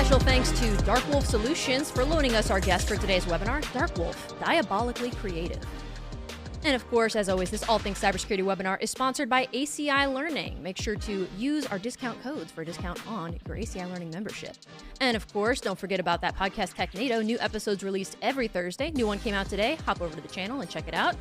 Special thanks to Darkwolf Solutions for loaning us our guest for today's webinar, Darkwolf, Diabolically Creative. And of course, as always, this All Things Cybersecurity webinar is sponsored by ACI Learning. Make sure to use our discount codes for a discount on your ACI Learning membership. And of course, don't forget about that podcast Technado. New episodes released every Thursday. New one came out today. Hop over to the channel and check it out.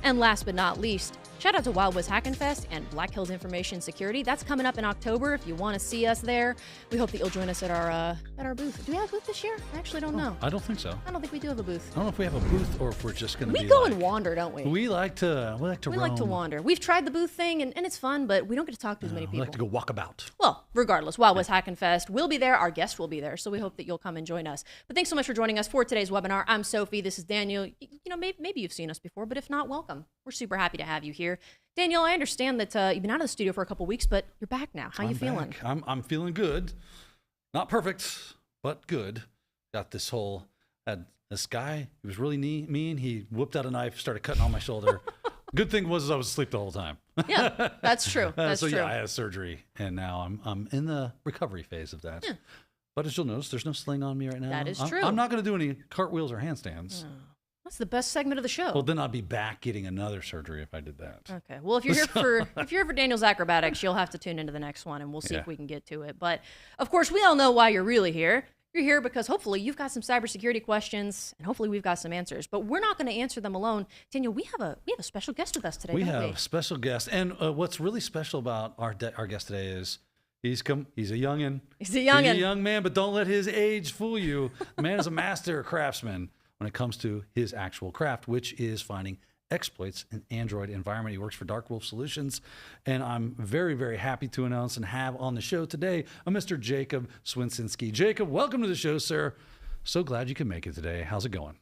And last but not least, shout out to Wild West Hackenfest and Black Hills Information Security. That's coming up in October. If you want to see us there, we hope that you'll join us at our booth. Do we have a booth this year? I actually don't know. I don't think so. I don't think we do have a booth. I don't know if we have a booth or if we're just going to be. We go and wander, don't we? We like to roam. We like to wander. We've tried the booth thing, and it's fun, but we don't get to talk to as many people. We like to go walk about. Well, regardless, Wild West Hackenfest will be there. Our guests will be there, so we hope that you'll come and join us. But thanks so much for joining us for today's webinar. I'm Sophie. This is Daniel. You know, maybe you've seen us before, but if not, welcome. We're super happy to have you here. Daniel, I understand that you've been out of the studio for a couple weeks, but you're back now. How you feeling? I'm feeling good. Not perfect, but good. Got had this guy, he was really mean. He whipped out a knife, started cutting on my shoulder. Good thing was I was asleep the whole time. Yeah, that's true. That's true. Yeah, I had surgery, and now I'm in the recovery phase of that. Yeah. But as you'll notice, there's no sling on me right now. That is true. I'm not going to do any cartwheels or handstands. Oh. That's the best segment of the show. Well, then I'd be back getting another surgery if I did that. Okay. Well, if you're here for Daniel's acrobatics, you'll have to tune into the next one, and we'll see if we can get to it. But of course, we all know why you're really here. You're here because hopefully you've got some cybersecurity questions, and hopefully we've got some answers. But we're not going to answer them alone. Daniel, we have a special guest with us today. We have a special guest, and what's really special about our guest today is he's a youngin. He's a youngin. He's a young man, but don't let his age fool you. The man is a master craftsman when it comes to his actual craft, which is finding exploits in Android environment. He works for Darkwolf Solutions, and I'm very, very happy to announce and have on the show today a Mr. Jacob Swinsinski. Jacob, welcome to the show, sir. So glad you can make it today. How's it going?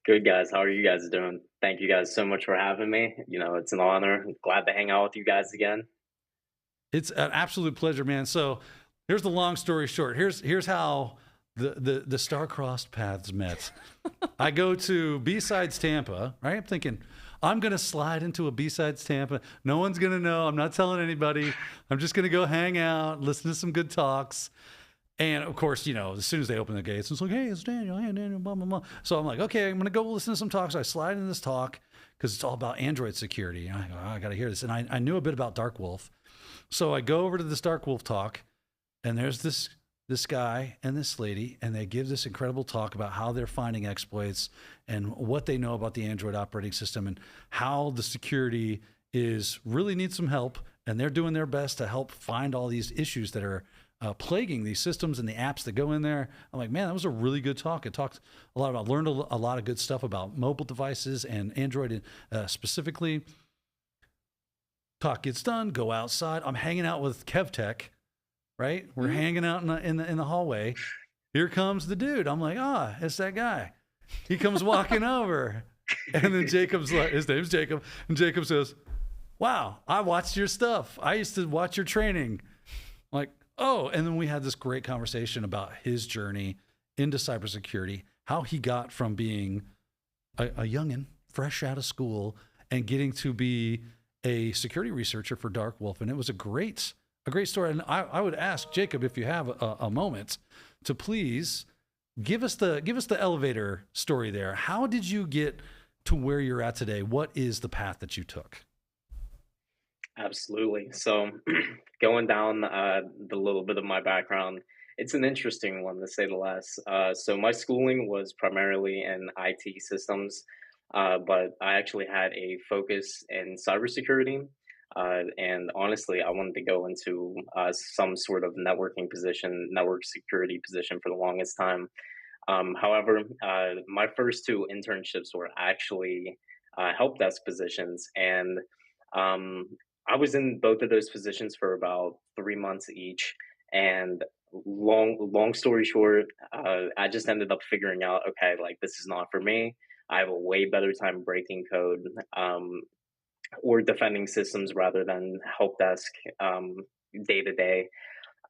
Good, guys. How are you guys doing? Thank you guys so much for having me. You know, it's an honor. I'm glad to hang out with you guys again. It's an absolute pleasure, man. So here's the long story short. Here's how the star-crossed paths met. I go to B-Sides Tampa, right? I'm thinking, I'm going to slide into a B-Sides Tampa. No one's going to know. I'm not telling anybody. I'm just going to go hang out, listen to some good talks. And of course, you know, as soon as they open the gates, it's like, hey, it's Daniel. Hey, Daniel, blah, blah, blah. So I'm like, okay, I'm going to go listen to some talks. So I slide in this talk because it's all about Android security. And I go, I got to hear this. And I knew a bit about Darkwolf. So I go over to this Darkwolf talk, and there's this guy and this lady, and they give this incredible talk about how they're finding exploits and what they know about the Android operating system and how the security really needs some help, and they're doing their best to help find all these issues that are plaguing these systems and the apps that go in there. I'm like, man, that was a really good talk. It talked a lot about, learned a lot of good stuff about mobile devices and Android specifically. Talk gets done, go outside. I'm hanging out with KevTech. Right? We're hanging out in the hallway. Here comes the dude. I'm like, it's that guy. He comes walking over. And then Jacob's like, his name's Jacob. And Jacob says, wow, I watched your stuff. I used to watch your training. I'm like, oh. And then we had this great conversation about his journey into cybersecurity, how he got from being a youngin, fresh out of school, and getting to be a security researcher for Darkwolf. And it was a great story. And I would ask Jacob, if you have a moment, to please give us the elevator story there. How did you get to where you're at today? What is the path that you took? Absolutely. So going down the little bit of my background, it's an interesting one to say the least. So my schooling was primarily in IT systems, but I actually had a focus in cybersecurity. And honestly, I wanted to go into some sort of network security position for the longest time. However, my first two internships were actually help desk positions. And I was in both of those positions for about 3 months each. And long story short, I just ended up figuring out, okay, like this is not for me. I have a way better time breaking code. Or defending systems rather than help desk day to day.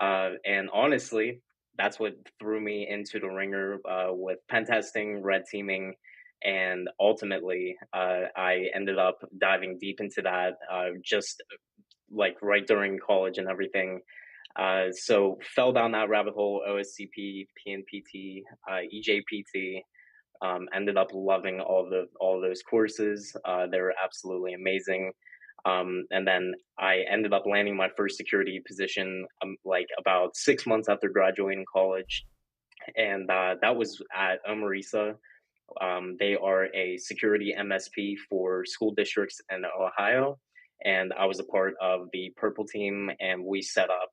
And honestly, that's what threw me into the ringer with pen testing, red teaming, and ultimately I ended up diving deep into that just like right during college and everything. So fell down that rabbit hole, OSCP, PNPT, EJPT. Ended up loving all those courses. They were absolutely amazing. And then I ended up landing my first security position like about 6 months after graduating college, and that was at Omarisa. They are a security MSP for school districts in Ohio, and I was a part of the Purple Team, and we set up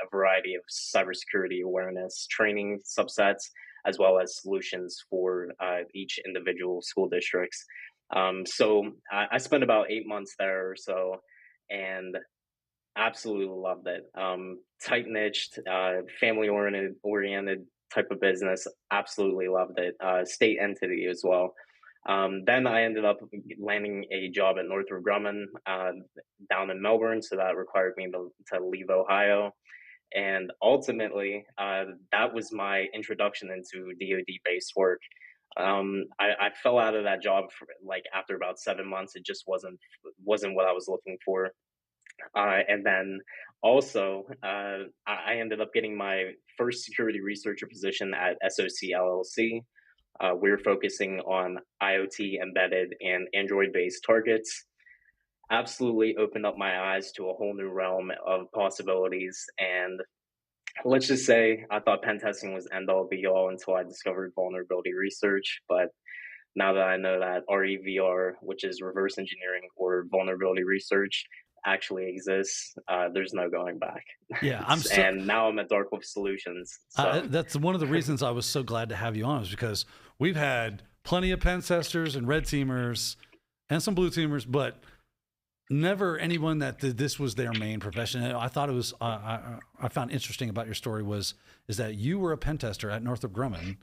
a variety of cybersecurity awareness training subsets, as well as solutions for each individual school districts. So I spent about 8 months there or so, and absolutely loved it. Tight niched, family oriented type of business. Absolutely loved it. State entity as well. Then I ended up landing a job at Northrop Grumman down in Melbourne, so that required me to leave Ohio. And ultimately, that was my introduction into DoD based work. I fell out of that job for, like after about 7 months. It just wasn't what I was looking for. And then also, I ended up getting my first security researcher position at SOC LLC. We're focusing on IoT embedded and Android based targets. Absolutely opened up my eyes to a whole new realm of possibilities. And let's just say I thought pen testing was end all be all until I discovered vulnerability research. But now that I know that REVR, which is reverse engineering or vulnerability research, actually exists, there's no going back. Yeah, and now I'm at Dark Wolf Solutions. So. That's one of the reasons I was so glad to have you on, is because we've had plenty of pen testers and red teamers and some blue teamers, but never anyone that this was their main profession. And I thought it was, I found interesting about your story is that you were a pen tester at Northrop Grumman,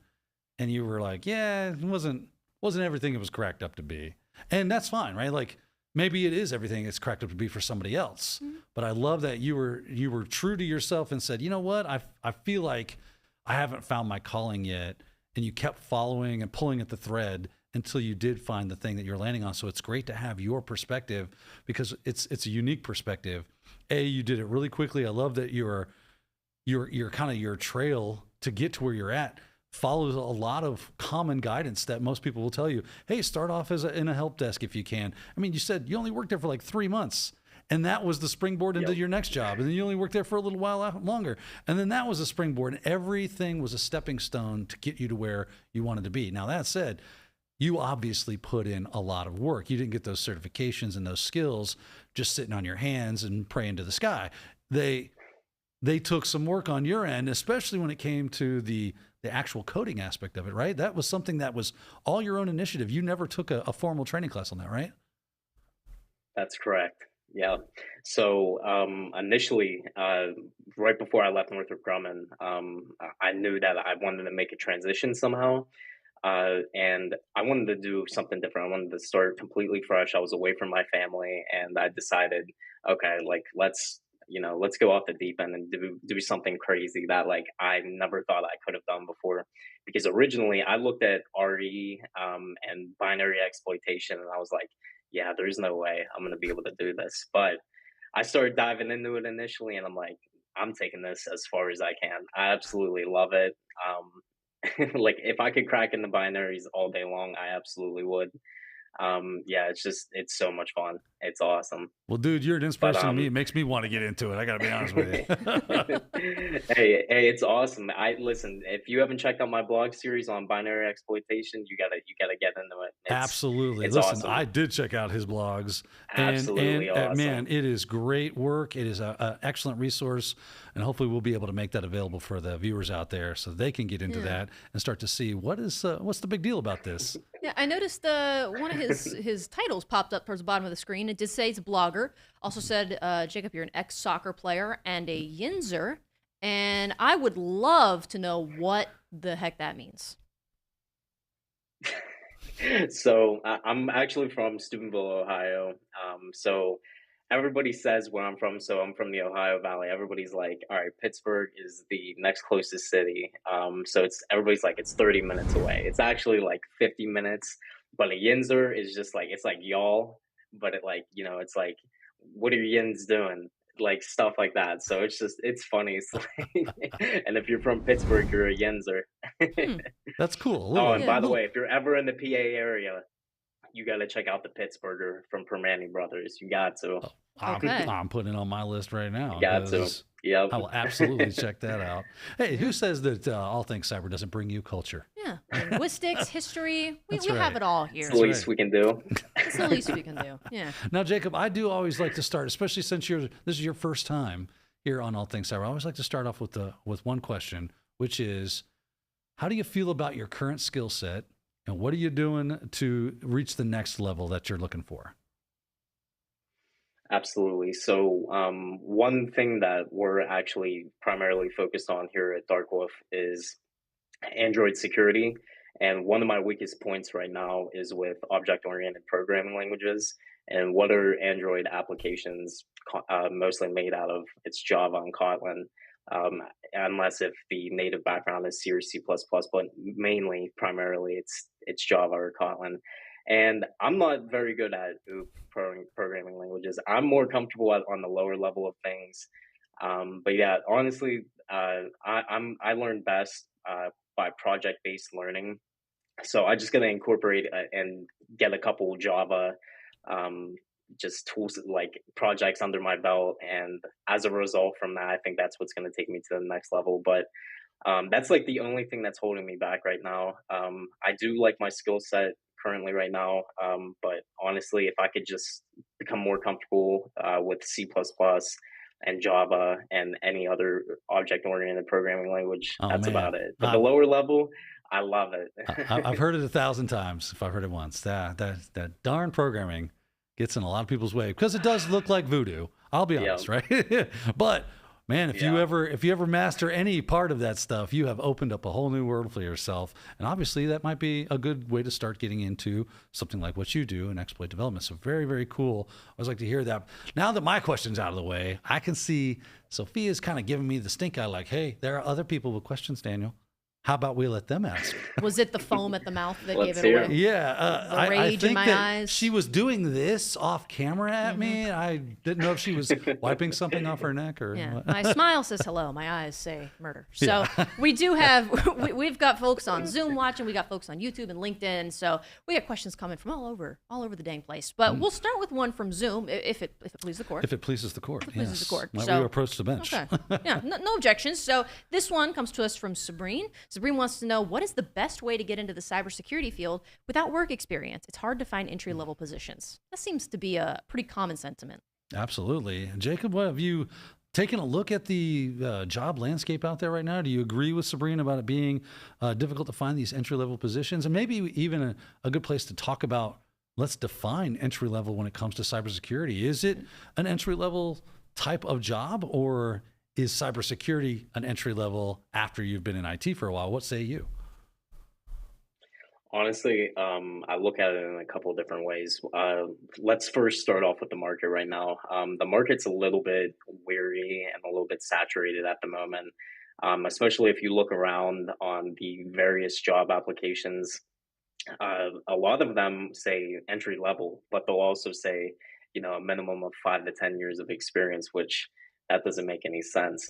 and you were like, yeah, it wasn't everything it was cracked up to be. And that's fine, right? Like, maybe it is everything it's cracked up to be for somebody else. Mm-hmm. But I love that you were true to yourself and said, you know what? I feel like I haven't found my calling yet. And you kept following and pulling at the thread until you did find the thing that you're landing on. So it's great to have your perspective, because it's a unique perspective. You did it really quickly. I love that your kind of your trail to get to where you're at follows a lot of common guidance that most people will tell you. Hey, start off in a help desk if you can. I mean, you said you only worked there for like 3 months, and that was the springboard into your next job. And then you only worked there for a little while longer. And then that was a springboard, and everything was a stepping stone to get you to where you wanted to be. Now, that said, you obviously put in a lot of work. You didn't get those certifications and those skills just sitting on your hands and praying to the sky. They took some work on your end, especially when it came to the actual coding aspect of it, right? That was something that was all your own initiative. You never took a formal training class on that, right? That's correct. Yeah. So initially, right before I left Northrop Grumman, I knew that I wanted to make a transition somehow. And I wanted to do something different. I wanted to start completely fresh. I was away from my family, and I decided, okay, like let's go off the deep end and do something crazy that like I never thought I could have done before. Because originally I looked at RE and binary exploitation, and I was like, yeah, there's no way I'm going to be able to do this. But I started diving into it initially, and I'm like, I'm taking this as far as I can. I absolutely love it. Like if I could crack into binaries all day long, I absolutely would. Yeah, it's so much fun. It's awesome. Well, dude, you're an inspiration to me. It makes me want to get into it. I got to be honest with you. Hey, it's awesome. Listen, if you haven't checked out my blog series on binary exploitation, you gotta get into it. Absolutely. It's Listen, awesome. I did check out his blogs. Absolutely awesome. Man, it is great work. It is an excellent resource, and hopefully we'll be able to make that available for the viewers out there so they can get into that and start to see what's the big deal about this. Yeah, I noticed one of his titles popped up towards the bottom of the screen. It did say he's a blogger. Also said, Jacob, you're an ex-soccer player and a yinzer. And I would love to know what the heck that means. So I'm actually from Steubenville, Ohio. So everybody says where I'm from. So I'm from the Ohio Valley. Everybody's like, all right, Pittsburgh is the next closest city. So everybody's like, it's 30 minutes away. It's actually like 50 minutes. But a yinzer is just like, it's like y'all, but it's like, what are yins doing? like stuff like that. So it's funny. It's like, and if you're from Pittsburgh, you're a Yenzer. Hmm. That's cool. Oh, and Yeah. by the way, if you're ever in the PA area, you got to check out the Pittsburgher from Permane Brothers. You got to. Okay. I'm putting it on my list right now You got to. because Yep. I will absolutely check that out. Hey, who says that all things cyber doesn't bring you culture? Yeah. Linguistics, history, we That's have right. it all here. It's the least right. we can do. It's the least we can do. Yeah. Now, Jacob, I do always like to start, especially since this is your first time here on All Things Cyber. I always like to start off with one question, which is, how do you feel about your current skill set, and what are you doing to reach the next level that you're looking for? Absolutely. So, one thing that we're actually primarily focused on here at Dark Wolf is Android security. And one of my weakest points right now is with object-oriented programming languages. And what are Android applications mostly made out of? It's Java and Kotlin, unless if the native background is C or C++, but mainly, primarily, it's Java or Kotlin. And I'm not very good at programming languages. I'm more comfortable on the lower level of things. But yeah, honestly, I learn best by project-based learning. So I just gonna incorporate and get a couple Java just tools like projects under my belt, and as a result from that, I think that's what's gonna take me to the next level. But that's like the only thing that's holding me back right now. I do like my skill set currently right now, but honestly, if I could just become more comfortable with C++ and Java and any other object-oriented programming language, Oh, that's man. about it. But the lower level, I love it. I've heard it 1,000 times if I've heard it once. That darn programming gets in a lot of people's way because it does look like voodoo. I'll be honest, right? But man, if you ever master any part of that stuff, you have opened up a whole new world for yourself. And obviously, that might be a good way to start getting into something like what you do in exploit development. So very, very cool. I always like to hear that. Now that my question's out of the way, I can see Sophia's kind of giving me the stink eye like, hey, there are other people with questions, Daniel. How about we let them ask? Was it the foam at the mouth that Let's gave it hear away? it. Yeah, The I rage in think my that eyes. she was doing this off camera at me. I didn't know if she was wiping something off her neck or. Yeah, what. my smile says hello. My eyes say murder. So we do have, we've got folks on Zoom watching. We got folks on YouTube and LinkedIn. So we got questions coming from all over the dang place. But we'll start with one from Zoom, if it pleases the court. If it pleases the court. If it pleases the court. Well, So- we approach the bench. Okay. Yeah, no objections. So this one comes to us from Sabrine. Sabrine wants to know, what is the best way to get into the cybersecurity field without work experience? It's hard to find entry-level positions. That seems to be a pretty common sentiment. Absolutely. And Jacob, what have you taken a look at the job landscape out there right now? Do you agree with Sabrina about it being difficult to find these entry-level positions? And maybe even a good place to talk about, let's define entry-level when it comes to cybersecurity. Is it an entry-level type of job, or is cybersecurity an entry-level after you've been in IT for a while? What say you? Honestly, I look at it in a couple of different ways. Let's first start off with the market right now. The market's a little bit weary and a little bit saturated at the moment, especially if you look around on the various job applications. A lot of them say entry level, but they'll also say, a minimum of 5 to 10 years of experience, which that doesn't make any sense.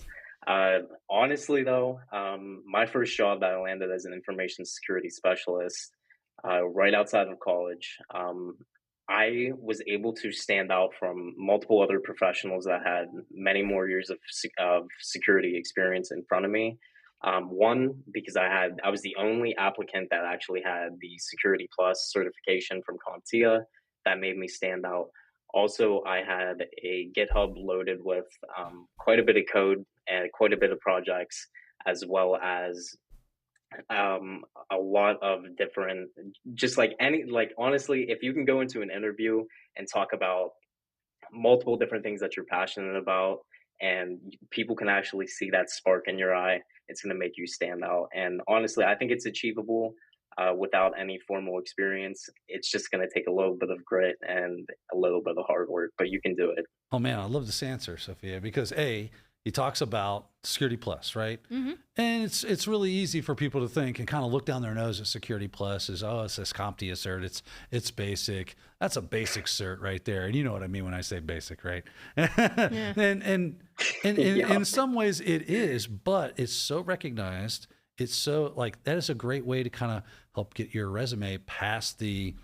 Honestly, though, my first job that I landed as an information security specialist right outside of college, I was able to stand out from multiple other professionals that had many more years of security experience in front of me. One, because I was the only applicant that actually had the Security Plus certification from CompTIA. That made me stand out. Also, I had a GitHub loaded with quite a bit of code and quite a bit of projects, as well as a lot of different, just like honestly, if you can go into an interview and talk about multiple different things that you're passionate about, and people can actually see that spark in your eye, it's going to make you stand out. And honestly, I think it's achievable without any formal experience. It's just going to take a little bit of grit and a little bit of hard work, but you can do it. Oh man, I love this answer, Sophia, because he talks about Security Plus, right? Mm-hmm. And it's really easy for people to think and kind of look down their nose at Security Plus as, oh, it's this CompTIA cert. It's basic. That's a basic cert right there. And you know what I mean when I say basic, right? Yeah. And in some ways it is, but it's so recognized. It's so like, that is a great way to kind of help get your resume past the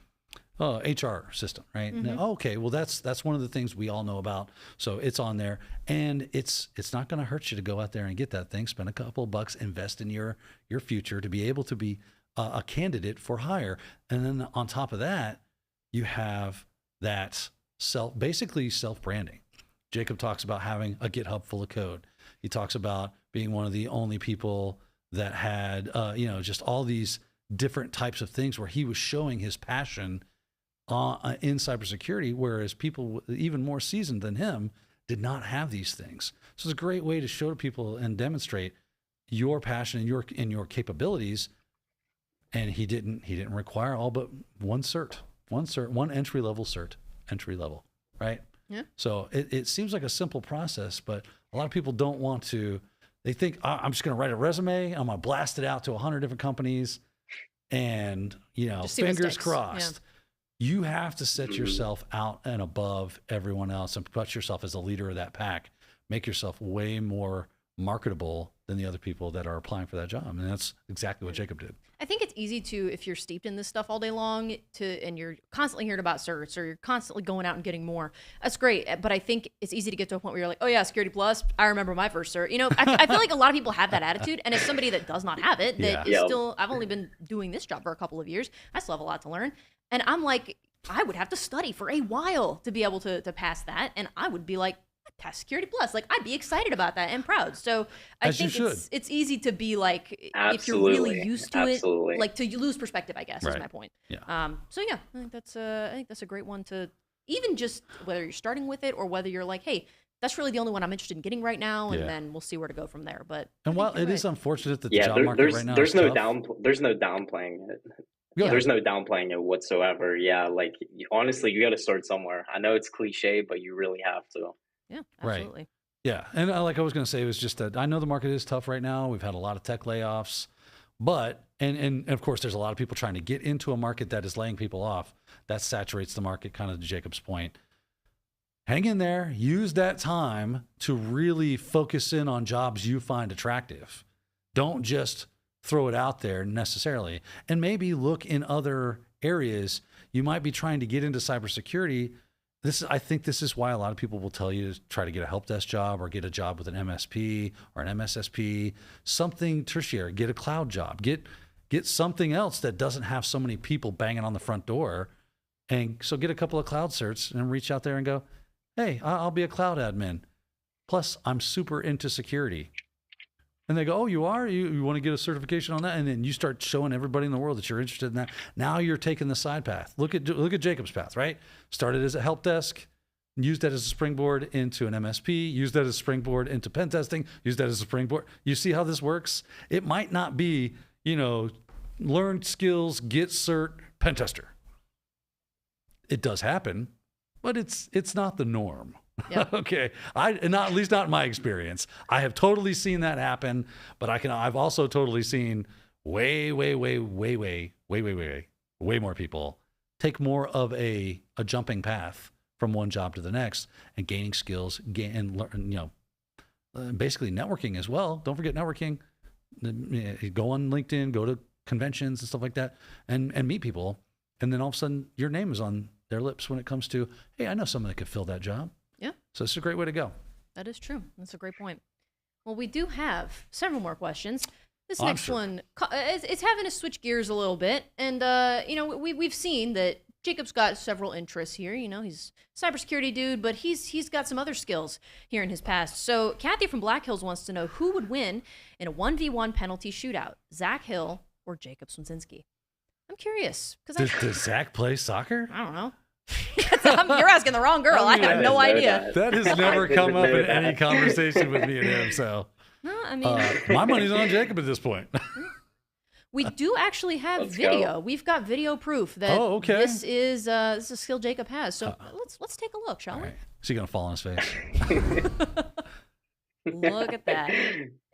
HR system, right? Mm-hmm. Now, okay, well that's one of the things we all know about. So it's on there, and it's not going to hurt you to go out there and get that thing. Spend a couple of bucks, invest in your future to be able to be a candidate for hire. And then on top of that, you have that basically self-branding. Jacob talks about having a GitHub full of code. He talks about being one of the only people that had just all these different types of things where he was showing his passion in cybersecurity, whereas people even more seasoned than him did not have these things. So it's a great way to show to people and demonstrate your passion and your capabilities. And he didn't require all but one entry level, right? Yeah. So it seems like a simple process, but a lot of people don't want to. They think, I'm just going to write a resume. I'm going to blast it out to 100 different companies, and fingers crossed. Yeah. You have to set yourself out and above everyone else and put yourself as a leader of that pack. Make yourself way more marketable than the other people that are applying for that job. And that's exactly what Jacob did. I think it's easy to, if you're steeped in this stuff all day long, and you're constantly hearing about certs, or you're constantly going out and getting more. That's great, but I think it's easy to get to a point where you're like, oh yeah, Security Plus. I remember my first cert. I feel like a lot of people have that attitude, and as somebody that does not have it, that is still, I've only been doing this job for a couple of years. I still have a lot to learn, and I'm like, I would have to study for a while to be able to pass that, and I would be like, pass Security Plus. Like, I'd be excited about that and proud. So I think it's easy to be like, if you're really used to it, like to lose perspective, I guess, is my point. Yeah. So yeah, I think that's a great one to, even just whether you're starting with it or whether you're like, hey, that's really the only one I'm interested in getting right now, and then we'll see where to go from there. But while it is unfortunate that the job market right now there's is no tough. there's no downplaying it. Yeah. There's no downplaying it whatsoever. Yeah, like honestly, you got to start somewhere. I know it's cliche, but you really have to. Yeah, absolutely. Right. Yeah, and like I was going to say, it was just that I know the market is tough right now. We've had a lot of tech layoffs, but and of course, there's a lot of people trying to get into a market that is laying people off. That saturates the market, kind of to Jacob's point. Hang in there. Use that time to really focus in on jobs you find attractive. Don't just throw it out there necessarily. And maybe look in other areas. You might be trying to get into cybersecurity. I think this is why a lot of people will tell you to try to get a help desk job or get a job with an MSP or an MSSP, something tertiary, get a cloud job, get something else that doesn't have so many people banging on the front door. And so get a couple of cloud certs and reach out there and go, hey, I'll be a cloud admin. Plus, I'm super into security. And they go, oh, you are? You want to get a certification on that? And then you start showing everybody in the world that you're interested in that. Now you're taking the side path. Look at Jacob's path, right? Started as a help desk, used that as a springboard into an MSP, used that as a springboard into pen testing, used that as a springboard. You see how this works? It might not be, learn skills, get cert, pen tester. It does happen, but it's not the norm. Yep. Okay. At least not in my experience. I have totally seen that happen, but I've also totally seen way more people take more of a jumping path from one job to the next and gaining skills, and learn, basically networking as well. Don't forget networking. Go on LinkedIn, go to conventions and stuff like that, and meet people. And then all of a sudden your name is on their lips when it comes to, hey, I know someone that could fill that job. Yeah. So it's a great way to go. That is true. That's a great point. Well, we do have several more questions. This next one, it's having to switch gears a little bit. And, we've seen that Jacob's got several interests here. He's a cybersecurity dude, but he's got some other skills here in his past. So Kathy from Black Hills wants to know who would win in a 1v1 penalty shootout, Zach Hill or Jacob Swinsinski. I'm curious. Does Zach play soccer? I don't know. You're asking the wrong girl. I have no idea. That has never come up in any conversation with me and him. So, no, I mean, my money's on Jacob at this point. We do actually have video. We've got video proof that this is a skill Jacob has. So let's take a look, shall we? Is he gonna fall on his face? Look at that.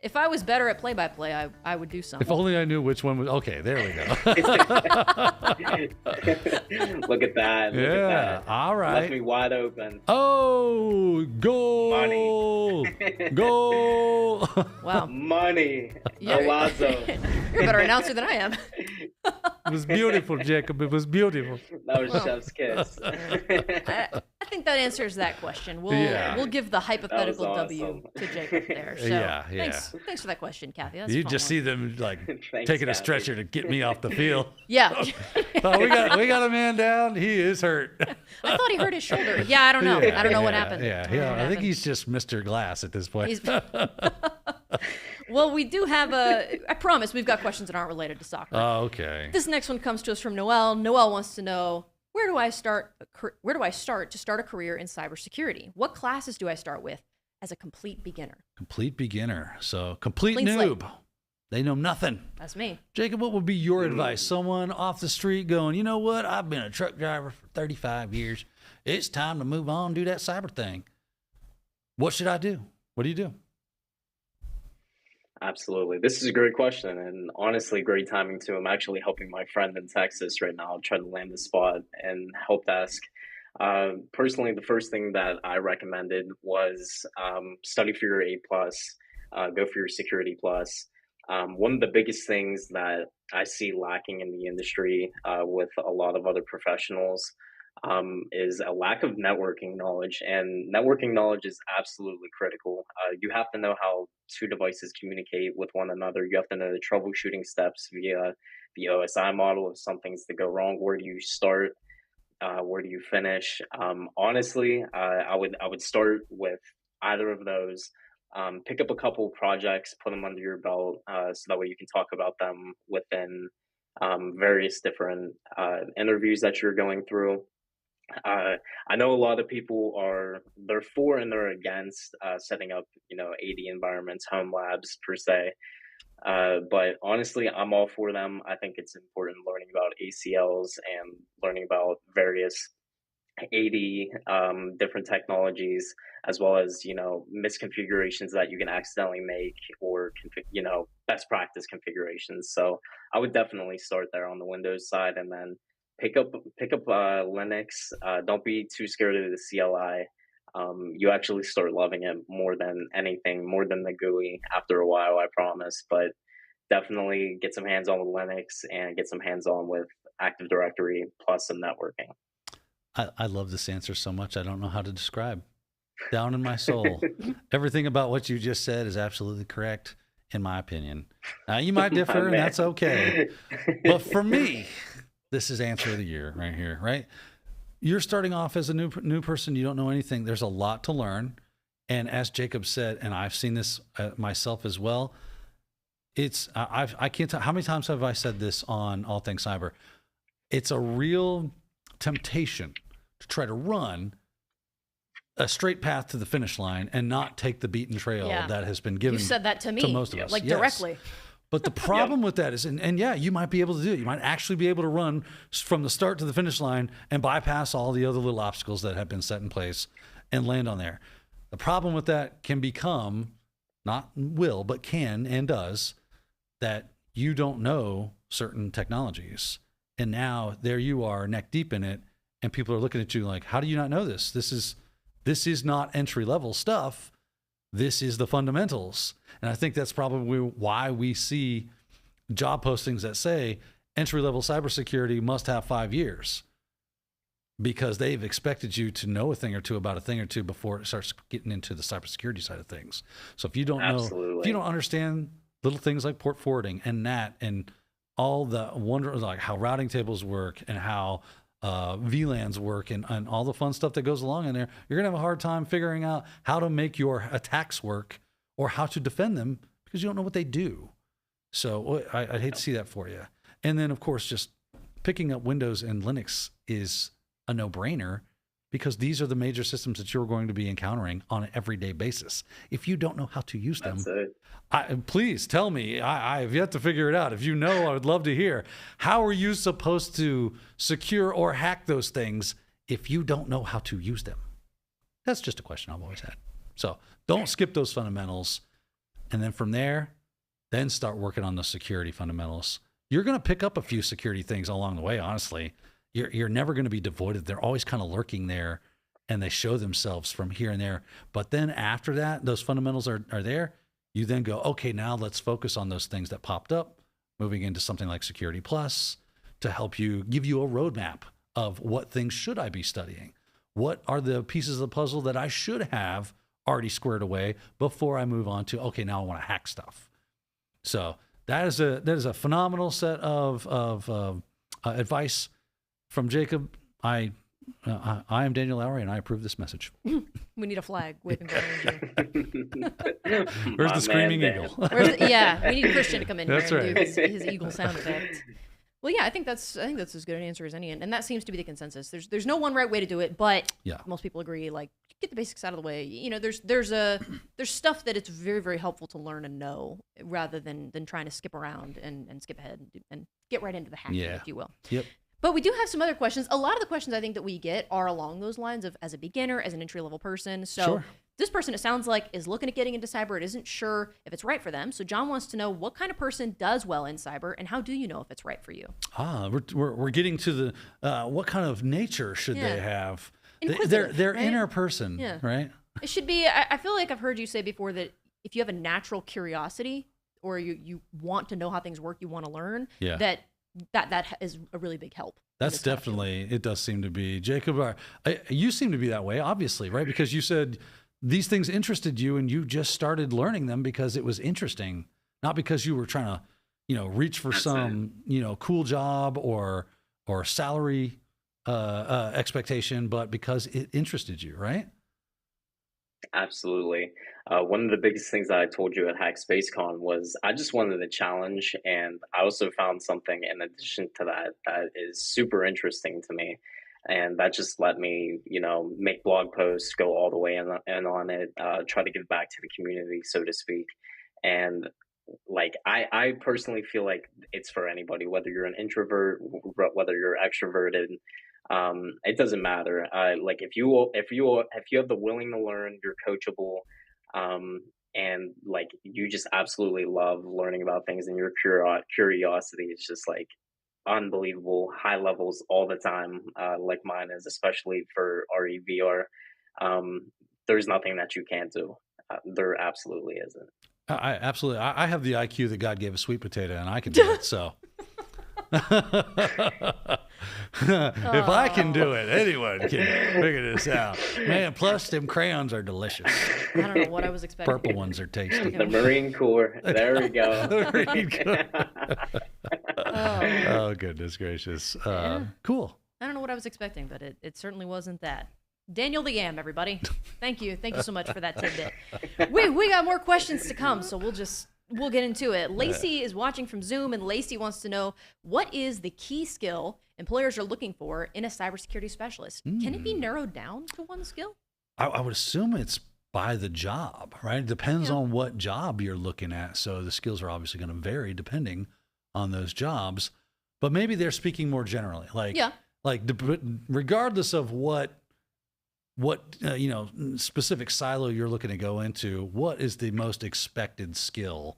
If I was better at play-by-play, I would do something. If only I knew which one was. Okay, there we go. Look at that. Look at that. All right. Left me wide open. Oh, goal! Money. Goal! Wow. Money. You're- Alonzo. You're a better announcer than I am. It was beautiful, Jacob. It was beautiful. That was Well. Chef's kiss. I think that answers that question. Yeah. We'll give the hypothetical That was W awesome. to Jacob there. So Yeah. Thanks for that question, Kathy. That's You a fun just one. see them like Thanks, taking a Kathy. stretcher to get me off the field. Yeah. Oh, we got a man down. He is hurt. I thought he hurt his shoulder. Yeah, I don't know. I don't know what happened. Yeah, I don't know what I think happened. he's just Mr. Glass at this point. He's- Well, we do have I promise we've got questions that aren't related to soccer. Oh, okay. This next one comes to us from Noelle. Noelle wants to know, where do I start to start a career in cybersecurity? What classes do I start with as a complete beginner? Complete beginner. So complete Clean slate. noob. They know nothing. That's me. Jacob, what would be your advice? Someone off the street going, you know what? I've been a truck driver for 35 years. It's time to move on, do that cyber thing. What should I do? What do you do? Absolutely. This is a great question, and honestly, great timing too. I'm actually helping my friend in Texas right now try to land the spot and help desk. Personally, the first thing that I recommended was study for your A plus, go for your Security plus. One of the biggest things that I see lacking in the industry with a lot of other professionals is a lack of networking knowledge, and networking knowledge is absolutely critical. You have to know how two devices communicate with one another. You have to know the troubleshooting steps via the OSI model. If something's to go wrong, where do you start? Where do you finish? Honestly, I would start with either of those. Pick up a couple projects, put them under your belt, so that way you can talk about them within various different interviews that you're going through. I know a lot of people they're for and they're against setting up, AD environments, home labs per se. But honestly, I'm all for them. I think it's important learning about ACLs and learning about various AD, different technologies, as well as, misconfigurations that you can accidentally make or, best practice configurations. So I would definitely start there on the Windows side, and then pick up Linux. Don't be too scared of the CLI. You actually start loving it more than anything, more than the GUI after a while, I promise. But definitely get some hands on with Linux and get some hands on with Active Directory plus some networking. I love this answer so much. I don't know how to describe. Down in my soul. Everything about what you just said is absolutely correct, in my opinion. Now, you might differ, and that's okay. But for me, this is answer of the year right here, right? You're starting off as a new person. You don't know anything. There's a lot to learn. And as Jacob said, and I've seen this myself as well, I can't tell, how many times have I said this on All Things Cyber? It's a real temptation to try to run a straight path to the finish line and not take the beaten trail that has been given. You said that to me, most of us. like Yes. directly. But the problem with that is, and yeah, you might be able to do it. You might actually be able to run from the start to the finish line and bypass all the other little obstacles that have been set in place and land on there. The problem with that can become, not will, but can and does, that you don't know certain technologies. And now there you are neck deep in it, and people are looking at you like, how do you not know this? This is not entry level stuff. This is the fundamentals. And I think that's probably why we see job postings that say entry-level cybersecurity must have 5 years, because they've expected you to know a thing or two about a thing or two before it starts getting into the cybersecurity side of things. So if you don't know, if you don't understand little things like port forwarding and NAT and all the wonder, like how routing tables work and how VLANs work and all the fun stuff that goes along in there, you're going to have a hard time figuring out how to make your attacks work or how to defend them, because you don't know what they do. So I'd hate to see that for you. And then, of course, just picking up Windows and Linux is a no-brainer, because these are the major systems that you're going to be encountering on an everyday basis. If you don't know how to use them, please tell me. I have yet to figure it out. If you know, I would love to hear. How are you supposed to secure or hack those things if you don't know how to use them? That's just a question I've always had. So don't skip those fundamentals. And then from there, then start working on the security fundamentals. You're going to pick up a few security things along the way, honestly. You're never going to be devoid of. They're always kind of lurking there, and they show themselves from here and there. But then after that, those fundamentals are there. You then go, okay, now let's focus on those things that popped up, moving into something like Security Plus to help you, give you a roadmap of what things should I be studying? What are the pieces of the puzzle that I should have already squared away before I move on to, okay, now I want to hack stuff. So that is a phenomenal set of advice from Jacob. I am Daniel Lowrie, and I approve this message. We need a flag waving behind you. Where's the screaming eagle? We need Christian to come in That's here right. and do his eagle sound effect. Well, yeah, I think that's as good an answer as any, and that seems to be the consensus. There's no one right way to do it, but most people agree. Like, get the basics out of the way. You know, there's stuff that it's very, very helpful to learn and know rather than trying to skip around and skip ahead and get right into the hacking, if you will. Yep. But we do have some other questions. A lot of the questions I think that we get are along those lines of as a beginner, as an entry-level person. So this person, it sounds like, is looking at getting into cyber. It isn't sure if it's right for them. So John wants to know, what kind of person does well in cyber, and how do you know if it's right for you? We're getting to the what kind of nature should they have? Their right? inner person, right? It should be. I feel like I've heard you say before that if you have a natural curiosity or you want to know how things work, you want to learn, that is a really big help. That's definitely, it does seem to be. Jacob, you seem to be that way, obviously, right? Because you said these things interested you and you just started learning them because it was interesting, not because you were trying to, reach for some, cool job or salary expectation, but because it interested you, right? Absolutely. One of the biggest things that I told you at Hack SpaceCon was I just wanted a challenge, and I also found something in addition to that is super interesting to me, and that just let me, make blog posts, go all the way in on it, try to give back to the community, so to speak. And like I personally feel like it's for anybody, whether you're an introvert, whether you're extroverted. It doesn't matter. Like if you have the willing to learn, you're coachable, and like you just absolutely love learning about things, and your curiosity is just like unbelievable, high levels all the time, like mine is, especially for REVR. There's nothing that you can't do. There absolutely isn't. I have the IQ that God gave a sweet potato, and I can do it. So. If I can do it, anyone can figure this out. Man, plus them crayons are delicious. I don't know what I was expecting. Purple ones are tasty. The Marine Corps. There we go. The Marine Corps. Oh, goodness gracious. Cool. I don't know what I was expecting, but it certainly wasn't that. Daniel the Yam, everybody. Thank you so much for that tidbit. We got more questions to come, so we'll get into it. Lacey is watching from Zoom, and Lacey wants to know, what is the key skill employers are looking for in a cybersecurity specialist? Can it be narrowed down to one skill? I would assume it's by the job, right? It depends on what job you're looking at. So the skills are obviously going to vary depending on those jobs. But maybe they're speaking more generally, regardless of what specific silo you're looking to go into, what is the most expected skill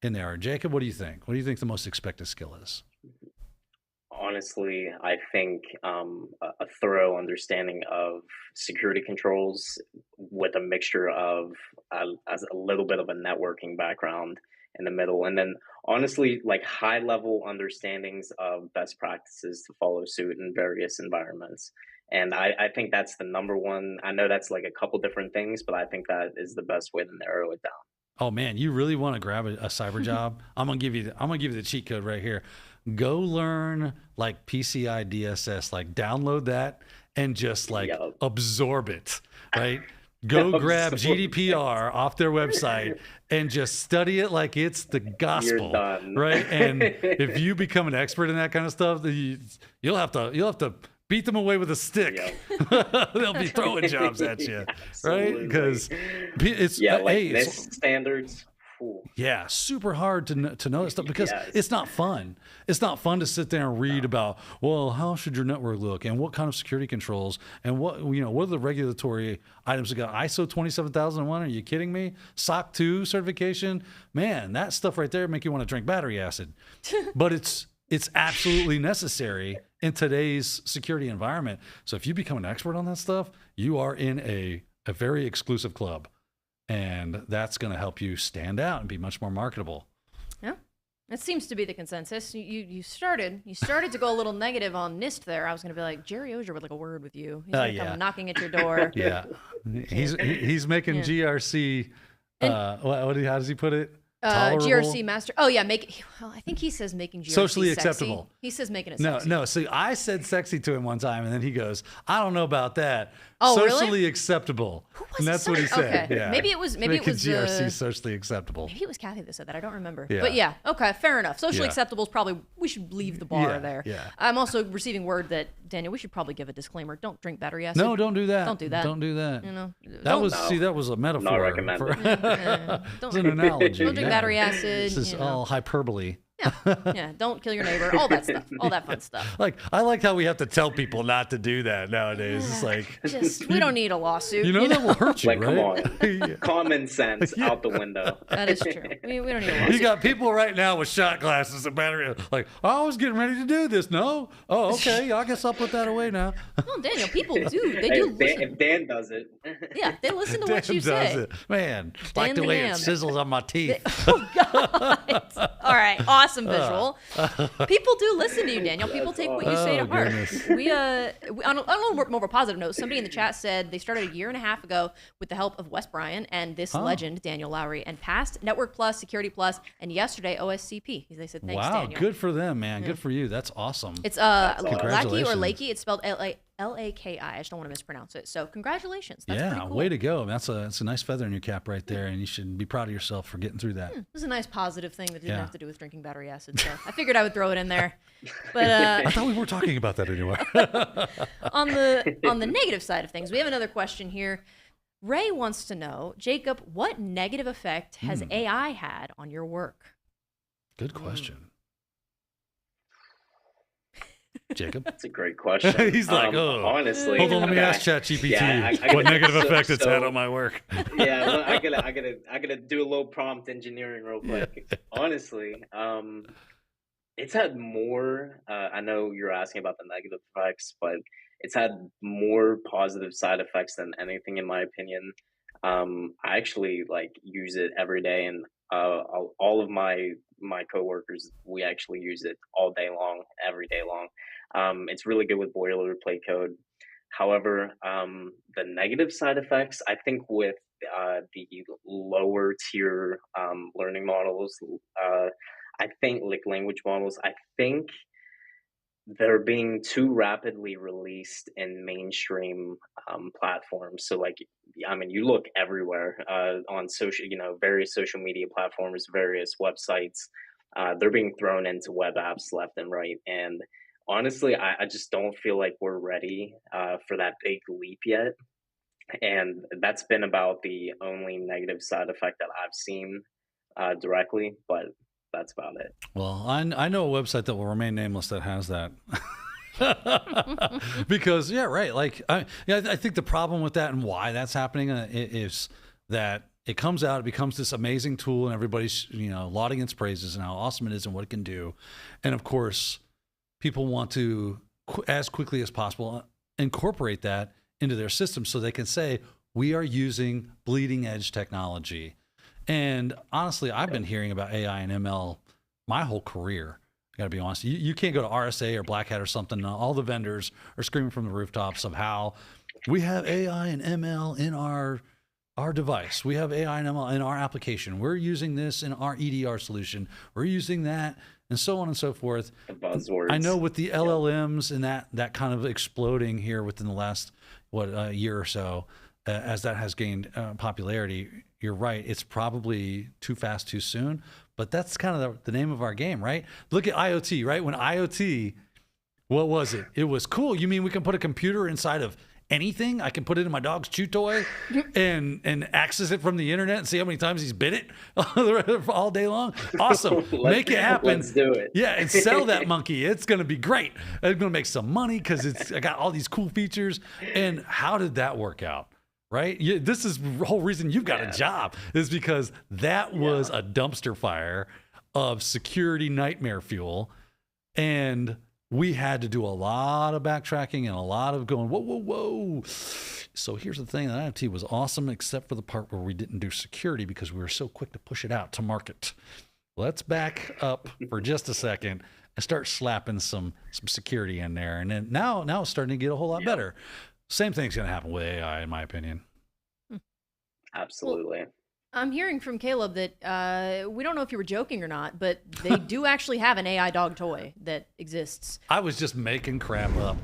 in there? Jacob, what do you think? What do you think the most expected skill is? Honestly, I think a thorough understanding of security controls with a mixture of as a little bit of a networking background in the middle. And then honestly, like high level understandings of best practices to follow suit in various environments. And I think that's the number one. I know that's like a couple different things, but I think that is the best way to narrow it down. Oh man, you really want to grab a cyber job? I'm gonna give you the cheat code right here. Go learn like PCI DSS, like download that and just like absorb it, right? Go grab GDPR off their website and just study it like it's the gospel, right? And if you become an expert in that kind of stuff, you'll have to beat them away with a stick. Yep. They'll be throwing jobs at you, right? Because it's NIST standards. Cool. Yeah, super hard to know that stuff because Yes. it's not fun. It's not fun to sit there and read about, well, how should your network look and what kind of security controls and what are the regulatory items that got ISO 27001? Are you kidding me? SOC 2 certification? Man, that stuff right there make you want to drink battery acid. But it's absolutely necessary in today's security environment. So if you become an expert on that stuff, you are in a very exclusive club. And that's going to help you stand out and be much more marketable. Yeah, that seems to be the consensus. You started to go a little negative on NIST there. I was going to be like, Jerry Ozier would like a word with you. He's going to come knocking at your door. Yeah, he's making GRC. How does he put it? GRC master. Oh yeah, well, I think he says making GRC socially sexy. acceptable. He says making it sexy. No. See, I said sexy to him one time, and then he goes, "I don't know about that." Oh, socially really? acceptable. Who was And that's what he said. Okay. Yeah. Maybe it was GRC socially acceptable. Maybe it was Kathy that said that. I don't remember. Yeah. But yeah, okay, fair enough. Socially Yeah. acceptable is probably, we should leave the bar there. Yeah. I'm also receiving word that, Daniel, we should probably give a disclaimer. Don't drink battery acid. No, don't do that. Don't do that. Don't do that. You know, That was a metaphor. Not recommended. It's an analogy. Don't drink battery acid. This is all hyperbole. Yeah, don't kill your neighbor. All that stuff. All that fun stuff. I like how we have to tell people not to do that nowadays. It's like, we don't need a lawsuit. that will hurt you, Like, right? come on. Common sense out the window. That is true. We don't need a lawsuit. You got people right now with shot glasses and battery. Like, I was getting ready to do this. No? Oh, okay. I guess I'll put that away now. Well, Daniel, people do. They do listen. If Dan does it. Yeah, they listen to what Dan you does say. it. Man, like the the way Dam. it sizzles on my teeth. Oh, God. All right. Awesome visual. People do listen to you, Daniel. People take what you say to heart. Goodness. We on a little more of a positive note, somebody in the chat said they started a year and a half ago with the help of Wes Bryan and this legend, Daniel Lowrie, and passed Network Plus, Security Plus, and yesterday OSCP. They said thanks, Wow, Daniel. good for them, man. Good for you. That's awesome. It's awesome. Lackey or Congratulations. Lakey. It's spelled L-A-K-I. I just don't want to mispronounce it. So congratulations. That's yeah, pretty cool. way to go. That's a nice feather in your cap right there, and you should be proud of yourself for getting through that. It was a nice positive thing that didn't Yeah. have to do with drinking battery acid. So I figured I would throw it in there. But I thought we were talking about that anyway. on the negative side of things, we have another question here. Ray wants to know, Jacob, what negative effect has AI had on your work? Good question. Jacob? That's a great question. He's like, honestly. Hold on, let me okay. ask ChatGPT Yeah, I what negative so- effect it's had so- on my work. Yeah, well, I gotta do a little prompt engineering real quick. Honestly, it's had more. I know you're asking about the negative effects, but it's had more positive side effects than anything, in my opinion. I actually use it every day, and all of my coworkers, we actually use it all day long, every day long. It's really good with boilerplate code. However, the negative side effects, I think, with the lower tier learning models, I think language models, I think they're being too rapidly released in mainstream platforms. So you look everywhere on social, various social media platforms, various websites. They're being thrown into web apps left and right. And honestly, I just don't feel like we're ready for that big leap yet. And that's been about the only negative side effect that I've seen directly, but that's about it. Well, I know a website that will remain nameless that has that. Because, yeah, right. I think the problem with that and why that's happening is that it comes out, it becomes this amazing tool, and everybody's, lauding its praises and how awesome it is and what it can do. And of course, people want to, as quickly as possible, incorporate that into their system so they can say, we are using bleeding edge technology. And honestly, I've been hearing about AI and ML my whole career. I got to be honest. You can't go to RSA or Black Hat or something. All the vendors are screaming from the rooftops of how we have AI and ML in our device. We have AI and ML in our application. We're using this in our EDR solution. We're using that, and so on and so forth. The buzzwords. I know with the LLMs and that kind of exploding here within the last year or so, as that has gained popularity, you're right. It's probably too fast, too soon. But that's kind of the name of our game, right? Look at IoT, right? When IoT, what was it? It was cool. You mean we can put a computer inside of anything. I can put it in my dog's chew toy and access it from the internet and see how many times he's bit it all day long. Awesome. Make it happen. Let's do it. Yeah, and sell that monkey. It's going to be great. It's going to make some money because I got all these cool features. And how did that work out? Right? This is the whole reason you've got a job, is because that was a dumpster fire of security nightmare fuel. And we had to do a lot of backtracking and a lot of going, whoa, whoa, whoa. So here's the thing. The IoT was awesome, except for the part where we didn't do security because we were so quick to push it out to market. Let's back up for just a second and start slapping some security in there. And then now it's starting to get a whole lot better. Same thing's going to happen with AI, in my opinion. Absolutely. Well, I'm hearing from Caleb that we don't know if you were joking or not, but they do actually have an AI dog toy that exists. I was just making crap up.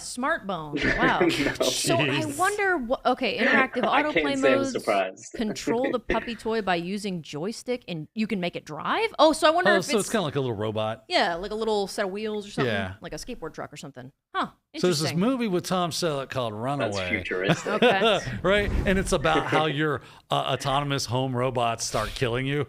Smart Bone. Wow. So I wonder, interactive autoplay modes control the puppy toy by using joystick, and you can make it drive? Oh, so I wonder if so it's kind of like a little robot. Yeah, like a little set of wheels or something, like a skateboard truck or something. Huh, so there's this movie with Tom Selleck called Runaway. That's futuristic. Okay. Right? And it's about how your autonomous home robots start killing you.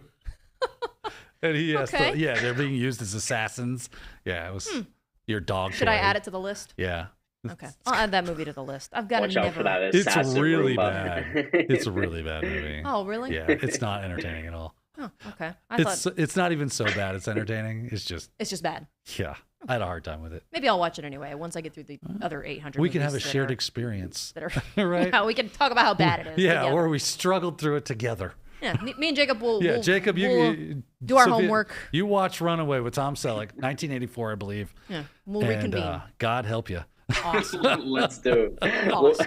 And he has to, they're being used as assassins. Yeah, it was your dog Should toy. I add it to the list? Yeah. Okay. I'll add that movie to the list. I've got Watch out for that It's assassin really robot. bad. It's a really bad movie. Oh, really? Yeah, it's not entertaining at all. Oh, okay. It's not even so bad it's entertaining. It's just bad. Yeah. I had a hard time with it. Maybe I'll watch it anyway once I get through the other 800 We can have a movies shared experience. that are right? Yeah, we can talk about how bad it is. Yeah, together. where we struggled through it together. Yeah, me and Jacob will Jacob, we'll do our Sophia, homework. You watch Runaway with Tom Selleck, 1984, I believe. Yeah, we'll reconvene. God help you. Awesome. Let's do it. Awesome.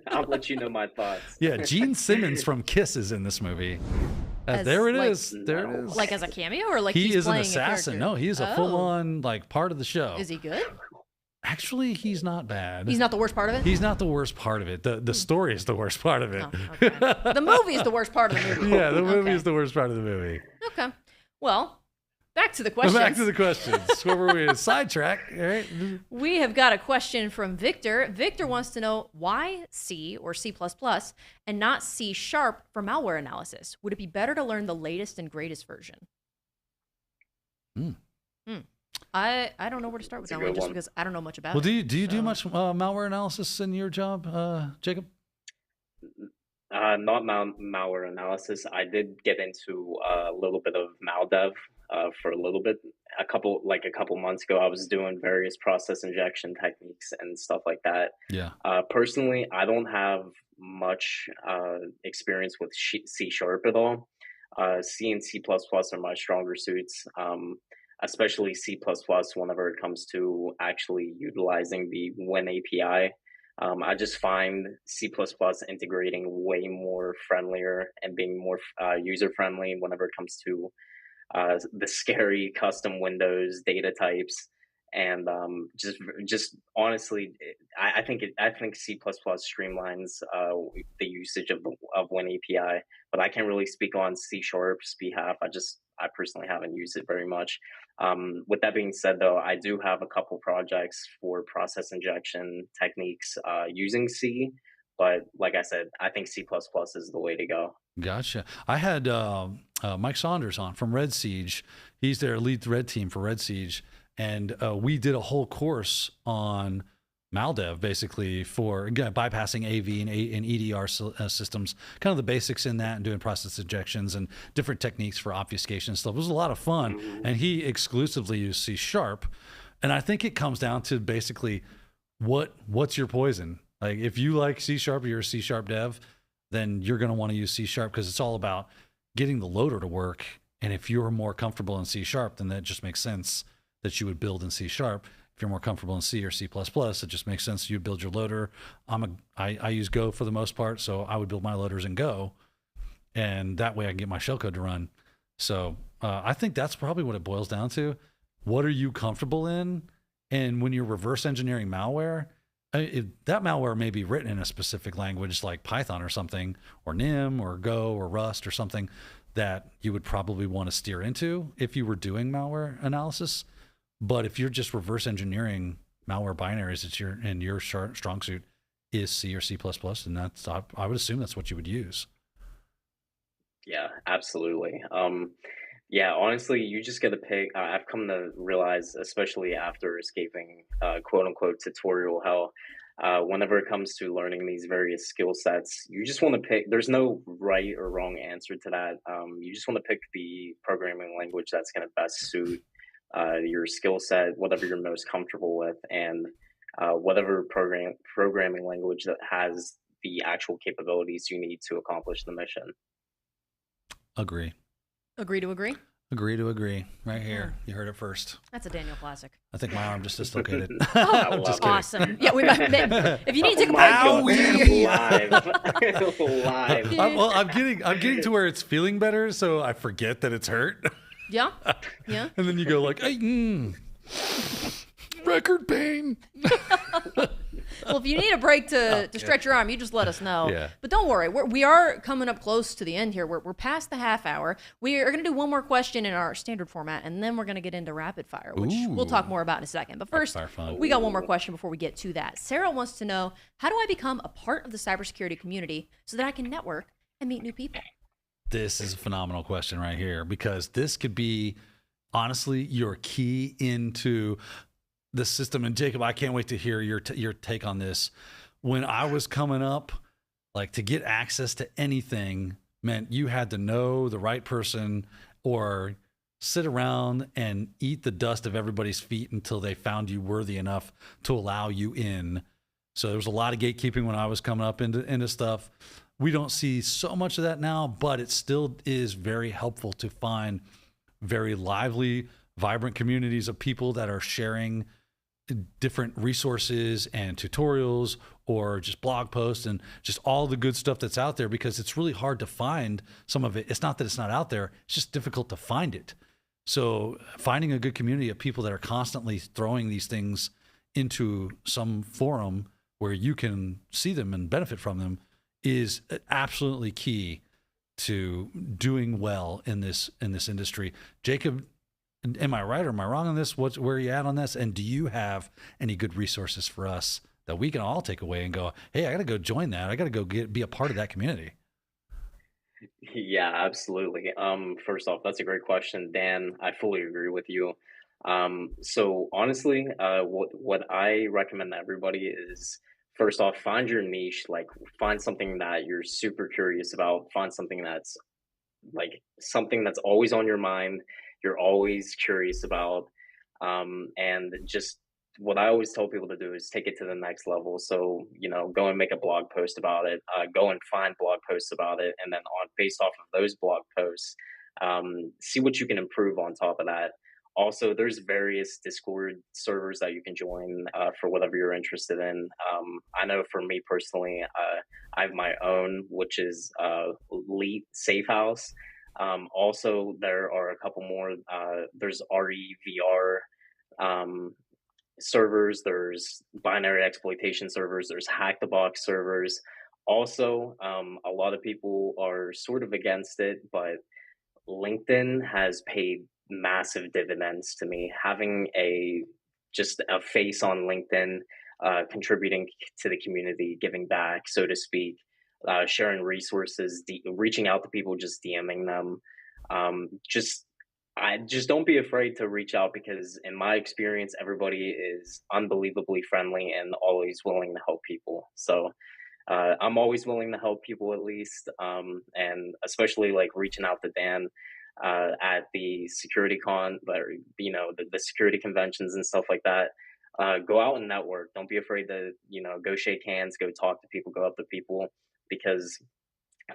I'll let you know my thoughts. Yeah, Gene Simmons from Kiss is in this movie. There it is. There it is. Like as a cameo, or like he he's is an playing assassin. A No, he's a full-on part of the show. Is he good? Actually, he's not bad. He's not the worst part of it? He's not the worst part of it. The story is the worst part of it. Oh, okay. The movie is the worst part of the movie. Yeah, the movie is the worst part of the movie. Okay. Well, back to the questions. Back to the questions. Where were we? Sidetrack. All right. We have got a question from Victor. Victor wants to know why C or C++ and not C# for malware analysis. Would it be better to learn the latest and greatest version? I don't know where to start with that one just because I don't know much about it. Well, do you do much malware analysis in your job, Jacob? Not malware analysis. I did get into a little bit of maldev for a little bit. A couple months ago, I was doing various process injection techniques and stuff like that. Yeah. Personally, I don't have much experience with C# at all. C and C++ are my stronger suits. Especially C++ whenever it comes to actually utilizing the Win API. I just find C++ integrating way more friendlier and being more user-friendly whenever it comes to the scary custom Windows data types. And just honestly, I think C++ streamlines the usage of Win API, but I can't really speak on C#'s behalf. I personally haven't used it very much. With that being said, though, I do have a couple projects for process injection techniques using C, but like I said, I think C++ is the way to go. Gotcha. I had Mike Saunders on from Red Siege. He's their lead red team for Red Siege. And we did a whole course on maldev, basically, for bypassing AV and EDR systems, kind of the basics in that, and doing process injections and different techniques for obfuscation and stuff. It was a lot of fun. And he exclusively used C#. And I think it comes down to basically what's your poison? Like, if you like C#, you're a C# dev, then you're going to want to use C# because it's all about getting the loader to work. And if you're more comfortable in C#, then that just makes sense that you would build in C#. If you're more comfortable in C or C++, it just makes sense you build your loader. I use Go for the most part, so I would build my loaders in Go, and that way I can get my shellcode to run. So I think that's probably what it boils down to. What are you comfortable in? And when you're reverse engineering malware, that malware may be written in a specific language like Python or something, or NIM or Go or Rust or something that you would probably want to steer into if you were doing malware analysis. But if you're just reverse engineering malware binaries, it's your strong suit, is C or C++, and I would assume that's what you would use. Yeah, absolutely. Yeah, honestly, you just got to pick. I've come to realize, especially after escaping quote unquote tutorial hell, whenever it comes to learning these various skill sets, you just want to pick. There's no right or wrong answer to that. You just want to pick the programming language that's going to best suit your skill set, whatever you're most comfortable with, and whatever programming language that has the actual capabilities you need to accomplish the mission. Agree. Agree to agree? Agree to agree. Right here. You heard it first. That's a Daniel classic. I think my arm just dislocated. Oh, just awesome. Yeah, if you need to take a break, live. Well, I'm getting to where it's feeling better, so I forget that it's hurt. Yeah. Yeah. And then you go like, record pain. Well, if you need a break to stretch your arm, you just let us know. Yeah. But don't worry, we are coming up close to the end here. We're past the half hour. We are going to do one more question in our standard format, and then we're going to get into rapid fire, which we'll talk more about in a second. But first, we got one more question before we get to that. Sarah wants to know, how do I become a part of the cybersecurity community so that I can network and meet new people? This is a phenomenal question right here, because this could be, honestly, your key into the system. And Jacob, I can't wait to hear your take on this. When I was coming up, like, to get access to anything meant you had to know the right person or sit around and eat the dust of everybody's feet until they found you worthy enough to allow you in. So there was a lot of gatekeeping when I was coming up into stuff. We don't see so much of that now, but it still is very helpful to find very lively, vibrant communities of people that are sharing different resources and tutorials or just blog posts and just all the good stuff that's out there, because it's really hard to find some of it. It's not that it's not out there, it's just difficult to find it. So finding a good community of people that are constantly throwing these things into some forum where you can see them and benefit from them is absolutely key to doing well in this industry. Jacob, am I right or am I wrong on this? Where are you at on this? And do you have any good resources for us that we can all take away and go, hey, I got to go join that. I got to go be a part of that community? Yeah, absolutely. First off, that's a great question, Dan. I fully agree with you. So honestly, what I recommend to everybody is, first off, find your niche. Like, find something that you're super curious about. Find something that's always on your mind. You're always curious about, and just what I always tell people to do is take it to the next level. So, go and make a blog post about it, go and find blog posts about it. And then based off of those blog posts, see what you can improve on top of that. Also, there's various Discord servers that you can join for whatever you're interested in. I know for me personally, I have my own, which is Elite Safe House. Also, there are a couple more. There's REVR servers. There's binary exploitation servers. There's Hack the Box servers. Also, a lot of people are sort of against it, but LinkedIn has paid massive dividends to me. Having just a face on LinkedIn, contributing to the community, giving back, so to speak, sharing resources, reaching out to people, just DMing them. I just don't be afraid to reach out, because in my experience, everybody is unbelievably friendly and always willing to help people. So I'm always willing to help people, at least, and especially like reaching out to Dan at the security the security conventions and stuff like that. Go out and network. Don't be afraid to go shake hands, go talk to people, go up to people, because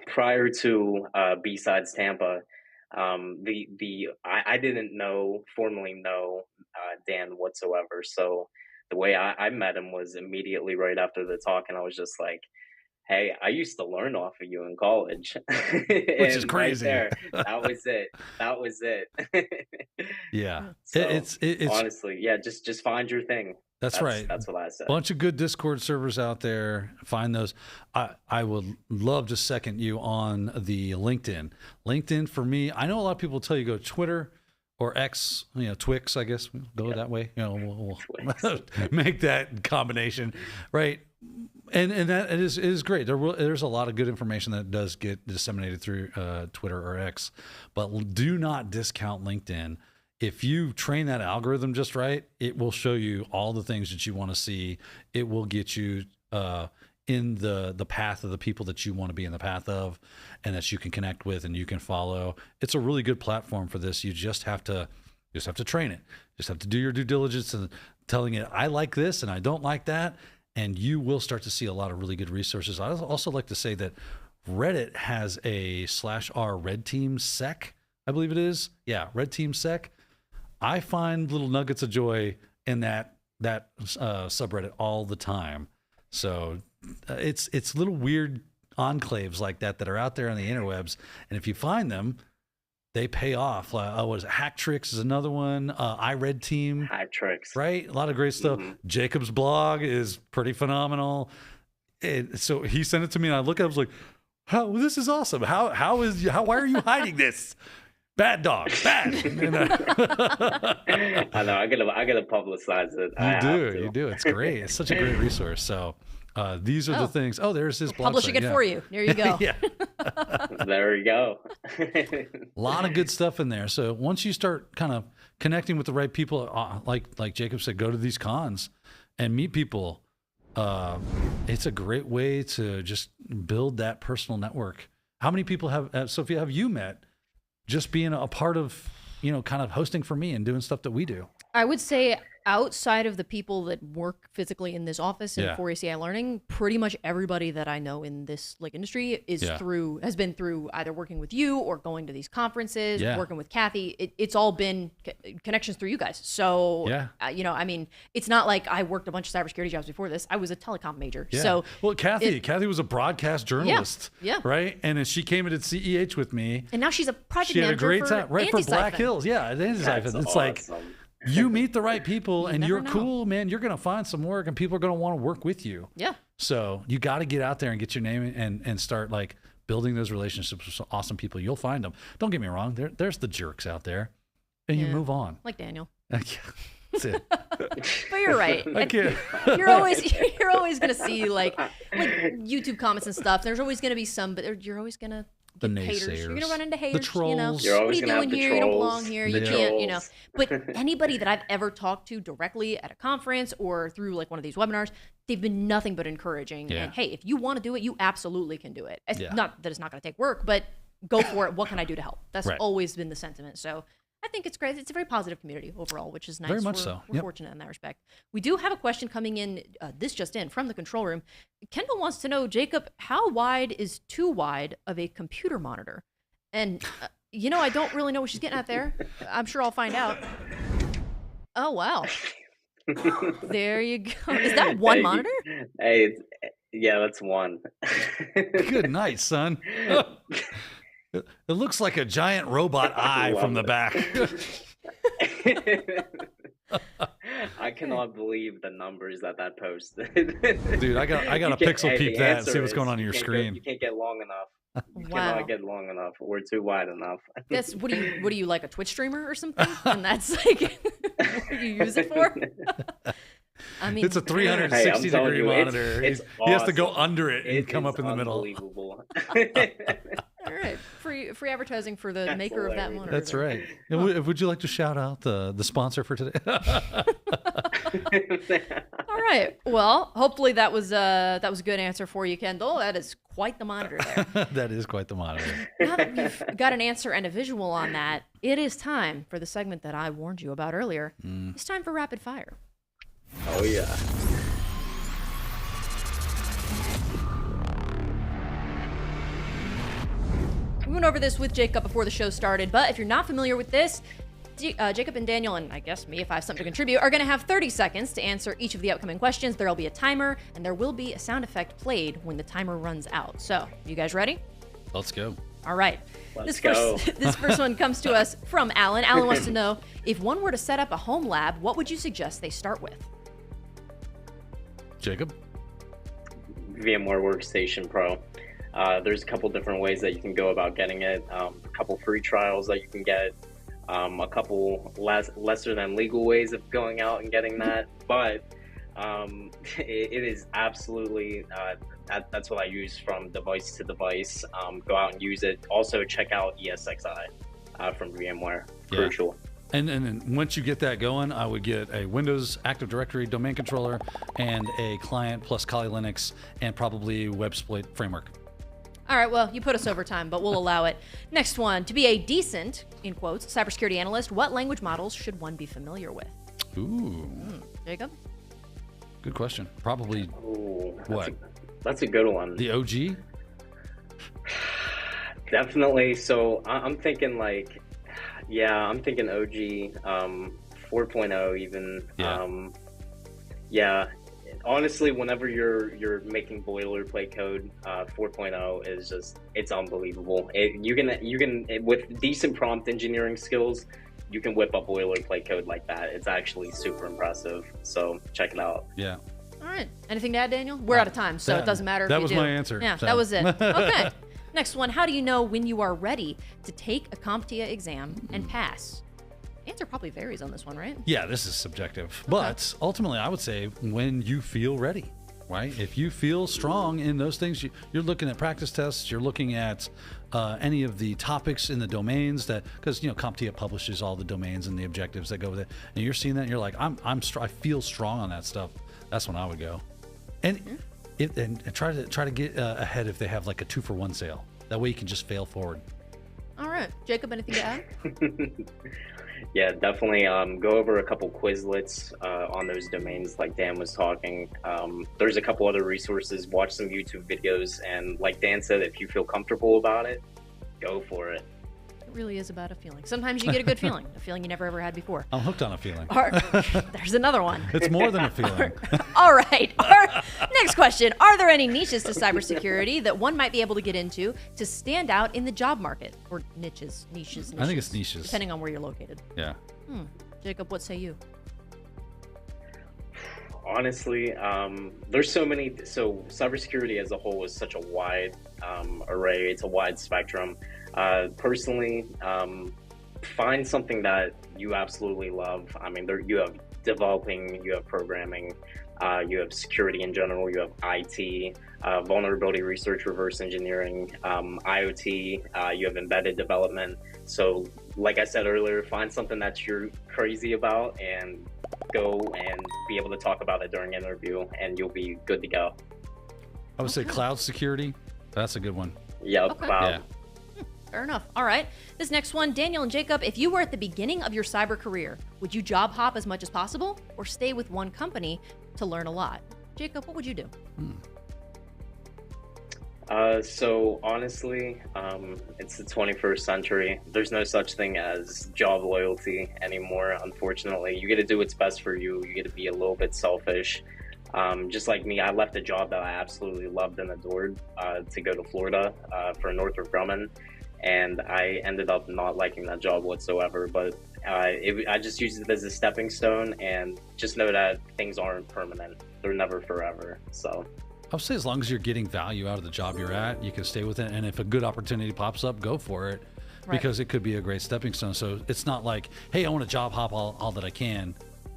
prior to B-Sides Tampa, I didn't formally know Dan whatsoever. So the way I met him was immediately right after the talk, and I was just like, hey, I used to learn off of you in college. Which is crazy. Right there, that was it. Yeah. So, it's honestly, yeah, just find your thing. That's right. That's what I said. Bunch of good Discord servers out there. Find those. I would love to second you on the LinkedIn. LinkedIn for me, I know a lot of people tell you go Twitter or X, Twix, I guess. We'll go that way. We'll make that combination, right? And that it is great. There's a lot of good information that does get disseminated through Twitter or X, but do not discount LinkedIn. If you train that algorithm just right, it will show you all the things that you want to see. It will get you in the path of the people that you want to be in the path of, and that you can connect with and you can follow. It's a really good platform for this. You just have to train it. Just have to do your due diligence and telling it, I like this and I don't like that. And you will start to see a lot of really good resources. I also like to say that Reddit has a /r red team sec, I believe it is. Yeah, red team sec. I find little nuggets of joy in that subreddit all the time. So it's little weird enclaves like that are out there on the interwebs. And if you find them, they pay off. What is it? Hack Tricks is another one. iRed Team. Hack Tricks. Right? A lot of great stuff. Mm-hmm. Jacob's blog is pretty phenomenal. So he sent it to me and I look at it, I was like, this is awesome. Why are you hiding this? Bad dog. Bad. I know. I gotta publicize it. You do. It's great. It's such a great resource. So these are the things. Oh, there's his blog. Publishing it for you. There you go. Yeah. There you go. A lot of good stuff in there. So once you start kind of connecting with the right people, like Jacob said, go to these cons and meet people. It's a great way to just build that personal network. How many people Sophia, have you met just being a part of, kind of hosting for me and doing stuff that we do? I would say outside of the people that work physically in this office and for ACI Learning, pretty much everybody that I know in this industry has been through either working with you or going to these conferences, working with Kathy. It's all been connections through you guys. So, it's not like I worked a bunch of cybersecurity jobs before this. I was a telecom major. Yeah. So, Kathy was a broadcast journalist, right? And then she came into CEH with me. And now she's a project manager. She had a great time, right? For Black Anti-Siphon. Hills. Yeah, Anti-Siphon. It's like, you meet the right people and you're cool, man. You're going to find some work and people are going to want to work with you. Yeah. So you got to get out there and get your name and start building those relationships with some awesome people. You'll find them. Don't get me wrong. There's the jerks out there and you move on. Like Daniel. That's it. But you're right. You're always going to see like YouTube comments and stuff. There's always going to be some, but you're always going to the haters. naysayers. You're going to run into haters. The trolls. You're what are always you gonna doing have the here? You don't trolls. belong here. The You can't, But anybody that I've ever talked to directly at a conference or through one of these webinars, they've been nothing but encouraging. Yeah. And hey, if you want to do it, you absolutely can do it. It's not that it's not going to take work, but go for it. What can I do to help? That's always been the sentiment. So I think it's great. It's a very positive community overall, which is nice. Very much so. We're fortunate in that respect. We do have a question coming in, this just in, from the control room. Kendall wants to know, Jacob, how wide is too wide of a computer monitor? And, I don't really know what she's getting at there. I'm sure I'll find out. Oh, wow. There you go. Is that one monitor? Hey, that's one. Good night, son. It looks like a giant robot eye from the back. I cannot believe the numbers that posted. Dude, I got to pixel peep that and see what's going on your screen. You can't get long enough. You Wow. cannot get long enough. We're too wide enough. That's what do you like, a Twitch streamer or something? And that's what you use it for? I mean, it's a 360 degree monitor. It's he has to go under it and come up in the middle. Unbelievable. all right, free advertising for the maker of that monitor. That's there. right. And would you like to shout out the sponsor for today? All right. Well, hopefully that was a good answer for you, Kendall. That is quite the monitor there. That is quite the monitor. Now that we've got an answer and a visual on that, it is time for the segment that I warned you about earlier. It's time for rapid fire. Oh yeah. We went over this with Jacob before the show started, but if you're not familiar with this, Jacob and Daniel, and I guess me if I have something to contribute, are going to have 30 seconds to answer each of the upcoming questions. There will be a timer, and there will be a sound effect played when the timer runs out. So, you guys ready? Let's go. All right. Let's go. This first one comes to us from Alan. Alan wants to know, if one were to set up a home lab, what would you suggest they start with? Jacob? VMware Workstation Pro. There's a couple different ways that you can go about getting it. A couple free trials that you can get. A couple lesser than legal ways of going out and getting that. But It is absolutely that's what I use from device to device. Go out and use it. Also, check out ESXi from VMware. Crucial. And then once you get that going, I would get a Windows Active Directory domain controller and a client plus Kali Linux and probably WebSploit framework. All right, well, you put us over time, but we'll allow it. Next one, to be a decent, in quotes, cybersecurity analyst, what language models should one be familiar with? Ooh. Jacob? Good question. Probably what? That's a good one. The OG? Definitely. So I'm thinking like, I'm thinking OG, 4.0 even. Honestly, whenever you're making boilerplate code, 4.0 is just, it's unbelievable. You can with decent prompt engineering skills, you can whip up boilerplate code like that. It's actually super impressive. So check it out. Yeah. All right. Anything to add, Daniel? We're out of time, so it doesn't matter if you do. That was my answer. Yeah, so. that was it. Okay. Next one, how do you know when you are ready to take a CompTIA exam and pass? The answer probably varies on this one, right? Yeah, this is subjective. But ultimately, I would say when you feel ready, right? If you feel strong in those things, you're looking at practice tests, you're looking at any of the topics in the domains that, because, CompTIA publishes all the domains and the objectives that go with it. And you're seeing that and you're like, I feel strong on that stuff. That's when I would go. And try to get ahead if they have like a 2-for-1 sale. That way you can just fail forward. All right. Jacob, anything to add? Yeah, definitely go over a couple Quizlets on those domains like Dan was talking. There's a couple other resources. Watch some YouTube videos. And like Dan said, if you feel comfortable about it, go for it. It really is about a feeling. Sometimes you get a good feeling, a feeling you never ever had before. I'm hooked on a feeling. There's another one. It's more than a feeling. All right. Next question. Are there any niches to cybersecurity that one might be able to get into to stand out in the job market? Or niches. I think it's niches. Depending on where you're located. Yeah. Jacob, what say you? Honestly, there's so many. So cybersecurity as a whole is such a wide array. It's a wide spectrum. Personally, find something that you absolutely love. I mean, you have developing, you have programming, you have security in general, you have IT, vulnerability research, reverse engineering, IoT, you have embedded development. So like I said earlier, find something that you're crazy about and go and be able to talk about it during an interview, and you'll be good to go. I would say cloud security. That's a good one. Yep. Okay. Cloud. Yeah. Fair enough. All right. This next one, Daniel and Jacob, if you were at the beginning of your cyber career, would you job hop as much as possible or stay with one company to learn a lot? Jacob, what would you do? So honestly, it's the 21st century. There's no such thing as job loyalty anymore, unfortunately. You get to do what's best for you. You get to be a little bit selfish. Just like me, I left a job that I absolutely loved and adored to go to Florida for Northrop Grumman. And I ended up not liking that job whatsoever. But I just used it as a stepping stone, and just know that things aren't permanent. They're never forever. So I would say as long as you're getting value out of the job you're at, you can stay with it. And if a good opportunity pops up, go for it. Right. Because it could be a great stepping stone. So it's not like, hey, I want to job hop all that I can.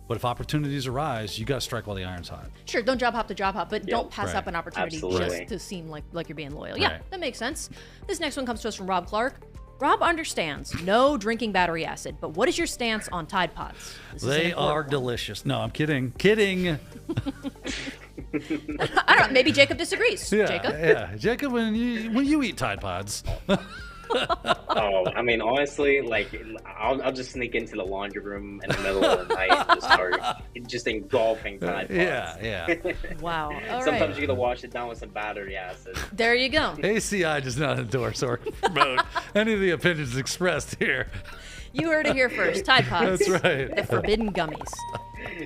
But if opportunities arise, you got to strike while the iron's hot. Sure, don't job hop to job hop, but don't pass up an opportunity Absolutely. just to seem like you're being loyal. Yeah, that makes sense. This next one comes to us from Rob Clark. Rob understands no drinking battery acid, but what is your stance on Tide Pods? They are delicious. No, I'm kidding. Kidding. I don't know. Maybe Jacob disagrees. Yeah, Jacob? Yeah. Jacob, when you eat Tide Pods. Oh, I mean, honestly, like, I'll just sneak into the laundry room in the middle of the night and just start just engulfing Tide Pods. Yeah. Wow. All Sometimes right. you gotta wash it down with some battery acid. There you go. ACI does not endorse or promote any of the opinions expressed here. You heard it here first. Tide Pods. That's right. The forbidden gummies.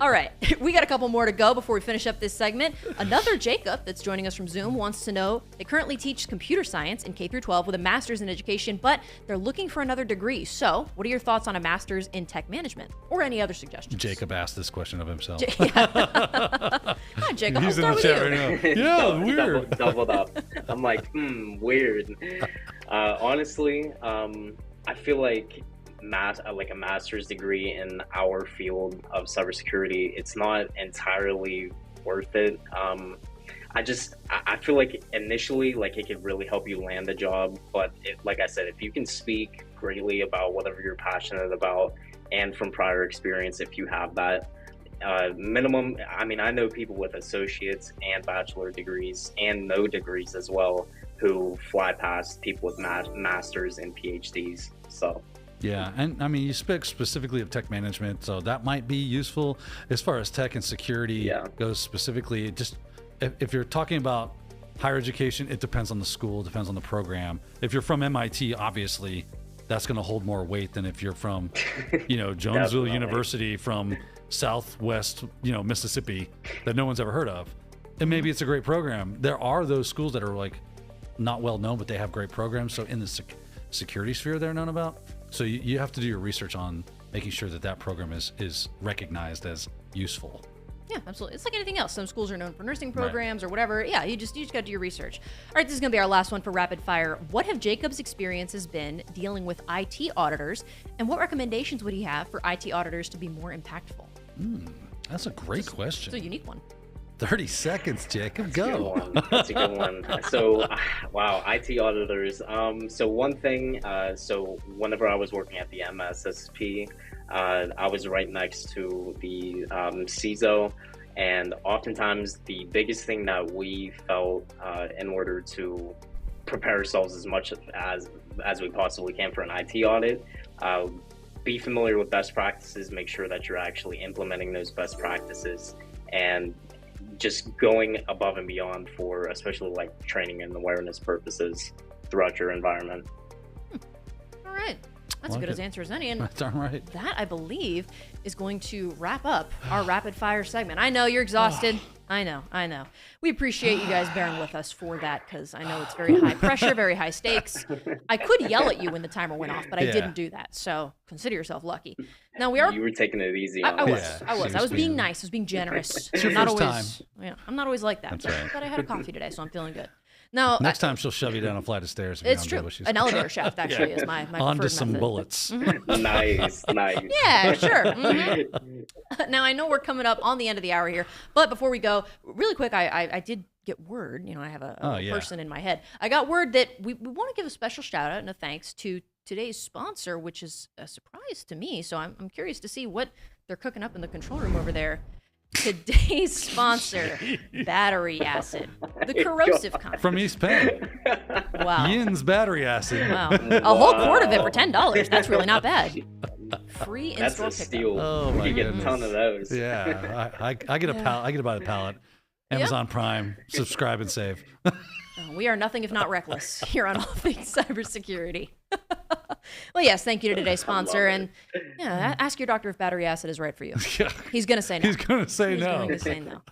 All right. We got a couple more to go before we finish up this segment. Another Jacob that's joining us from Zoom wants to know they currently teach computer science in K-12 with a master's in education, but they're looking for another degree. So what are your thoughts on a master's in tech management or any other suggestions? Jacob asked this question of himself. Hi, Jacob. He's I'll in start the with chat you. right now. Yeah, weird. Doubled up. I'm like, weird. Honestly, I feel like like a master's degree in our field of cybersecurity, it's not entirely worth it. I feel like initially, like, it could really help you land the job, but like I said, if you can speak greatly about whatever you're passionate about, and from prior experience, if you have that, minimum, I mean, I know people with associates and bachelor degrees and no degrees as well who fly past people with masters and PhDs. So yeah, and I mean, you speak specifically of tech management, so that might be useful as far as tech and security goes specifically. Just if you're talking about higher education, it depends on the school, depends on the program. If you're from MIT, obviously, that's going to hold more weight than if you're from, Jonesville University from Southwest, Mississippi, that no one's ever heard of. And maybe it's a great program. There are those schools that are like not well known, but they have great programs. So in the security sphere, they're known about. So you have to do your research on making sure that program is recognized as useful. Yeah, absolutely. It's like anything else. Some schools are known for nursing programs or whatever. Yeah, you just got to do your research. All right, this is going to be our last one for rapid fire. What have Jacob's experiences been dealing with IT auditors, and what recommendations would he have for IT auditors to be more impactful? That's a great question. It's a unique one. 30 seconds, Jacob. Go. That's a good one. So, wow, IT auditors. So one thing, so whenever I was working at the MSSP, I was right next to the CISO, and oftentimes the biggest thing that we felt in order to prepare ourselves as much as we possibly can for an IT audit, be familiar with best practices, make sure that you're actually implementing those best practices, and just going above and beyond for especially like training and awareness purposes throughout your environment. All right. That's as good an answer as any. And darn right. That, I believe, is going to wrap up our rapid fire segment. I know you're exhausted. I know. We appreciate you guys bearing with us for that, because I know it's very high pressure, very high stakes. I could yell at you when the timer went off, but I didn't do that. So consider yourself lucky. Now You were taking it easy. I was being nice. I was being generous. It's your first time. Yeah, I'm not always like that. That's right. But I had a coffee today, so I'm feeling good. Now, next time she'll shove you down a flight of stairs. It's true. An elevator shaft actually is my onto preferred some method. bullets. Nice. Yeah, sure. Now I know we're coming up on the end of the hour here, but before we go, really quick, I did get word. I have a person in my head. I got word that we want to give a special shout out and a thanks to today's sponsor, which is a surprise to me. So I'm curious to see what they're cooking up in the control room over there. Today's sponsor, battery acid, the corrosive kind. From East Penn. Wow. Yin's battery acid. Wow. A whole quart of it for $10. That's really not bad. Free in-store That's a steal. Oh, my you get goodness. a ton of those. Yeah, I get a pallet. I get about a pallet. Amazon Prime. Subscribe and save. We are nothing if not reckless here on All Things Cybersecurity. Well, yes, thank you to today's sponsor. And ask your doctor if battery acid is right for you. He's going to say no. He's going to say no. He's going to say no.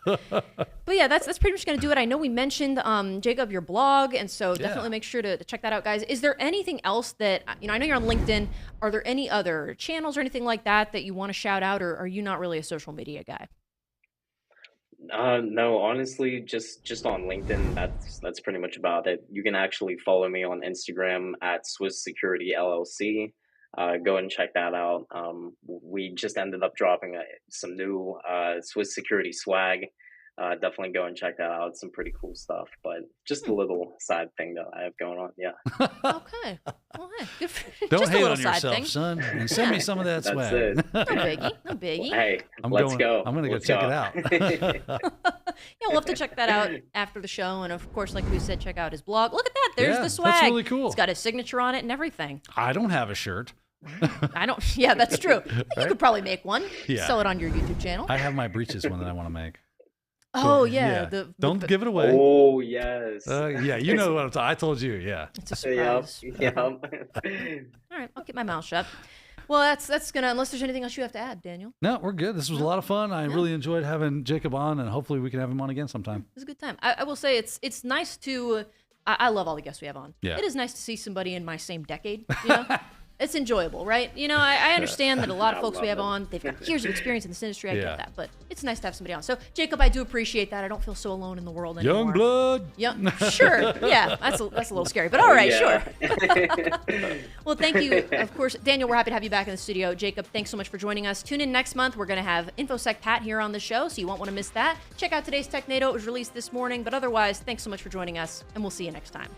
But yeah, that's pretty much going to do it. I know we mentioned, Jacob, your blog, and so definitely make sure to check that out, guys. Is there anything else that, I know you're on LinkedIn. Are there any other channels or anything like that you want to shout out, or are you not really a social media guy? No, honestly, just on LinkedIn. That's pretty much about it. You can actually follow me on Instagram at Swiss Security LLC. Go and check that out. We just ended up dropping some new Swiss Security swag. Definitely go and check that out. It's some pretty cool stuff, but just a little side thing that I have going on. Yeah. Okay. Well, hey, good for, Don't just hate a little on side yourself, thing. son. And send me some of that That's swag. it. No biggie. No biggie. Hey, Let's go. I'm gonna go Let's check go. it out. Yeah, we'll have to check that out after the show. And of course, like we said, check out his blog. Look at that. There's Yeah, the swag. that's really cool. It's got his signature on it and everything. I don't have a shirt. I don't. Yeah, that's true. You could probably make one. Yeah. Sell it on your YouTube channel. I have my breeches one that I want to make. Oh yeah. Don't give it away. Oh yes. Yeah, you know what I'm talking. I told you. Yeah. It's a surprise. Yep. All right, I'll keep my mouth shut. Well, that's gonna. Unless there's anything else you have to add, Daniel. No, we're good. This was a lot of fun. I really enjoyed having Jacob on, and hopefully we can have him on again sometime. It was a good time. I will say it's nice to. I love all the guests we have on. Yeah. It is nice to see somebody in my same decade. It's it's enjoyable, right? You know, I understand that a lot of I folks we love have it. on, they've got years of experience in this industry. I Yeah. get that, but it's nice to have somebody on. So, Jacob, I do appreciate that. I don't feel so alone in the world anymore. Young blood. Yeah, sure. Yeah, that's a little scary, but all right, yeah. sure. Well, thank you. Of course, Daniel, we're happy to have you back in the studio. Jacob, thanks so much for joining us. Tune in next month. We're going to have InfoSec Pat here on the show, so you won't want to miss that. Check out today's TechNado. It was released this morning, but otherwise, thanks so much for joining us, and we'll see you next time.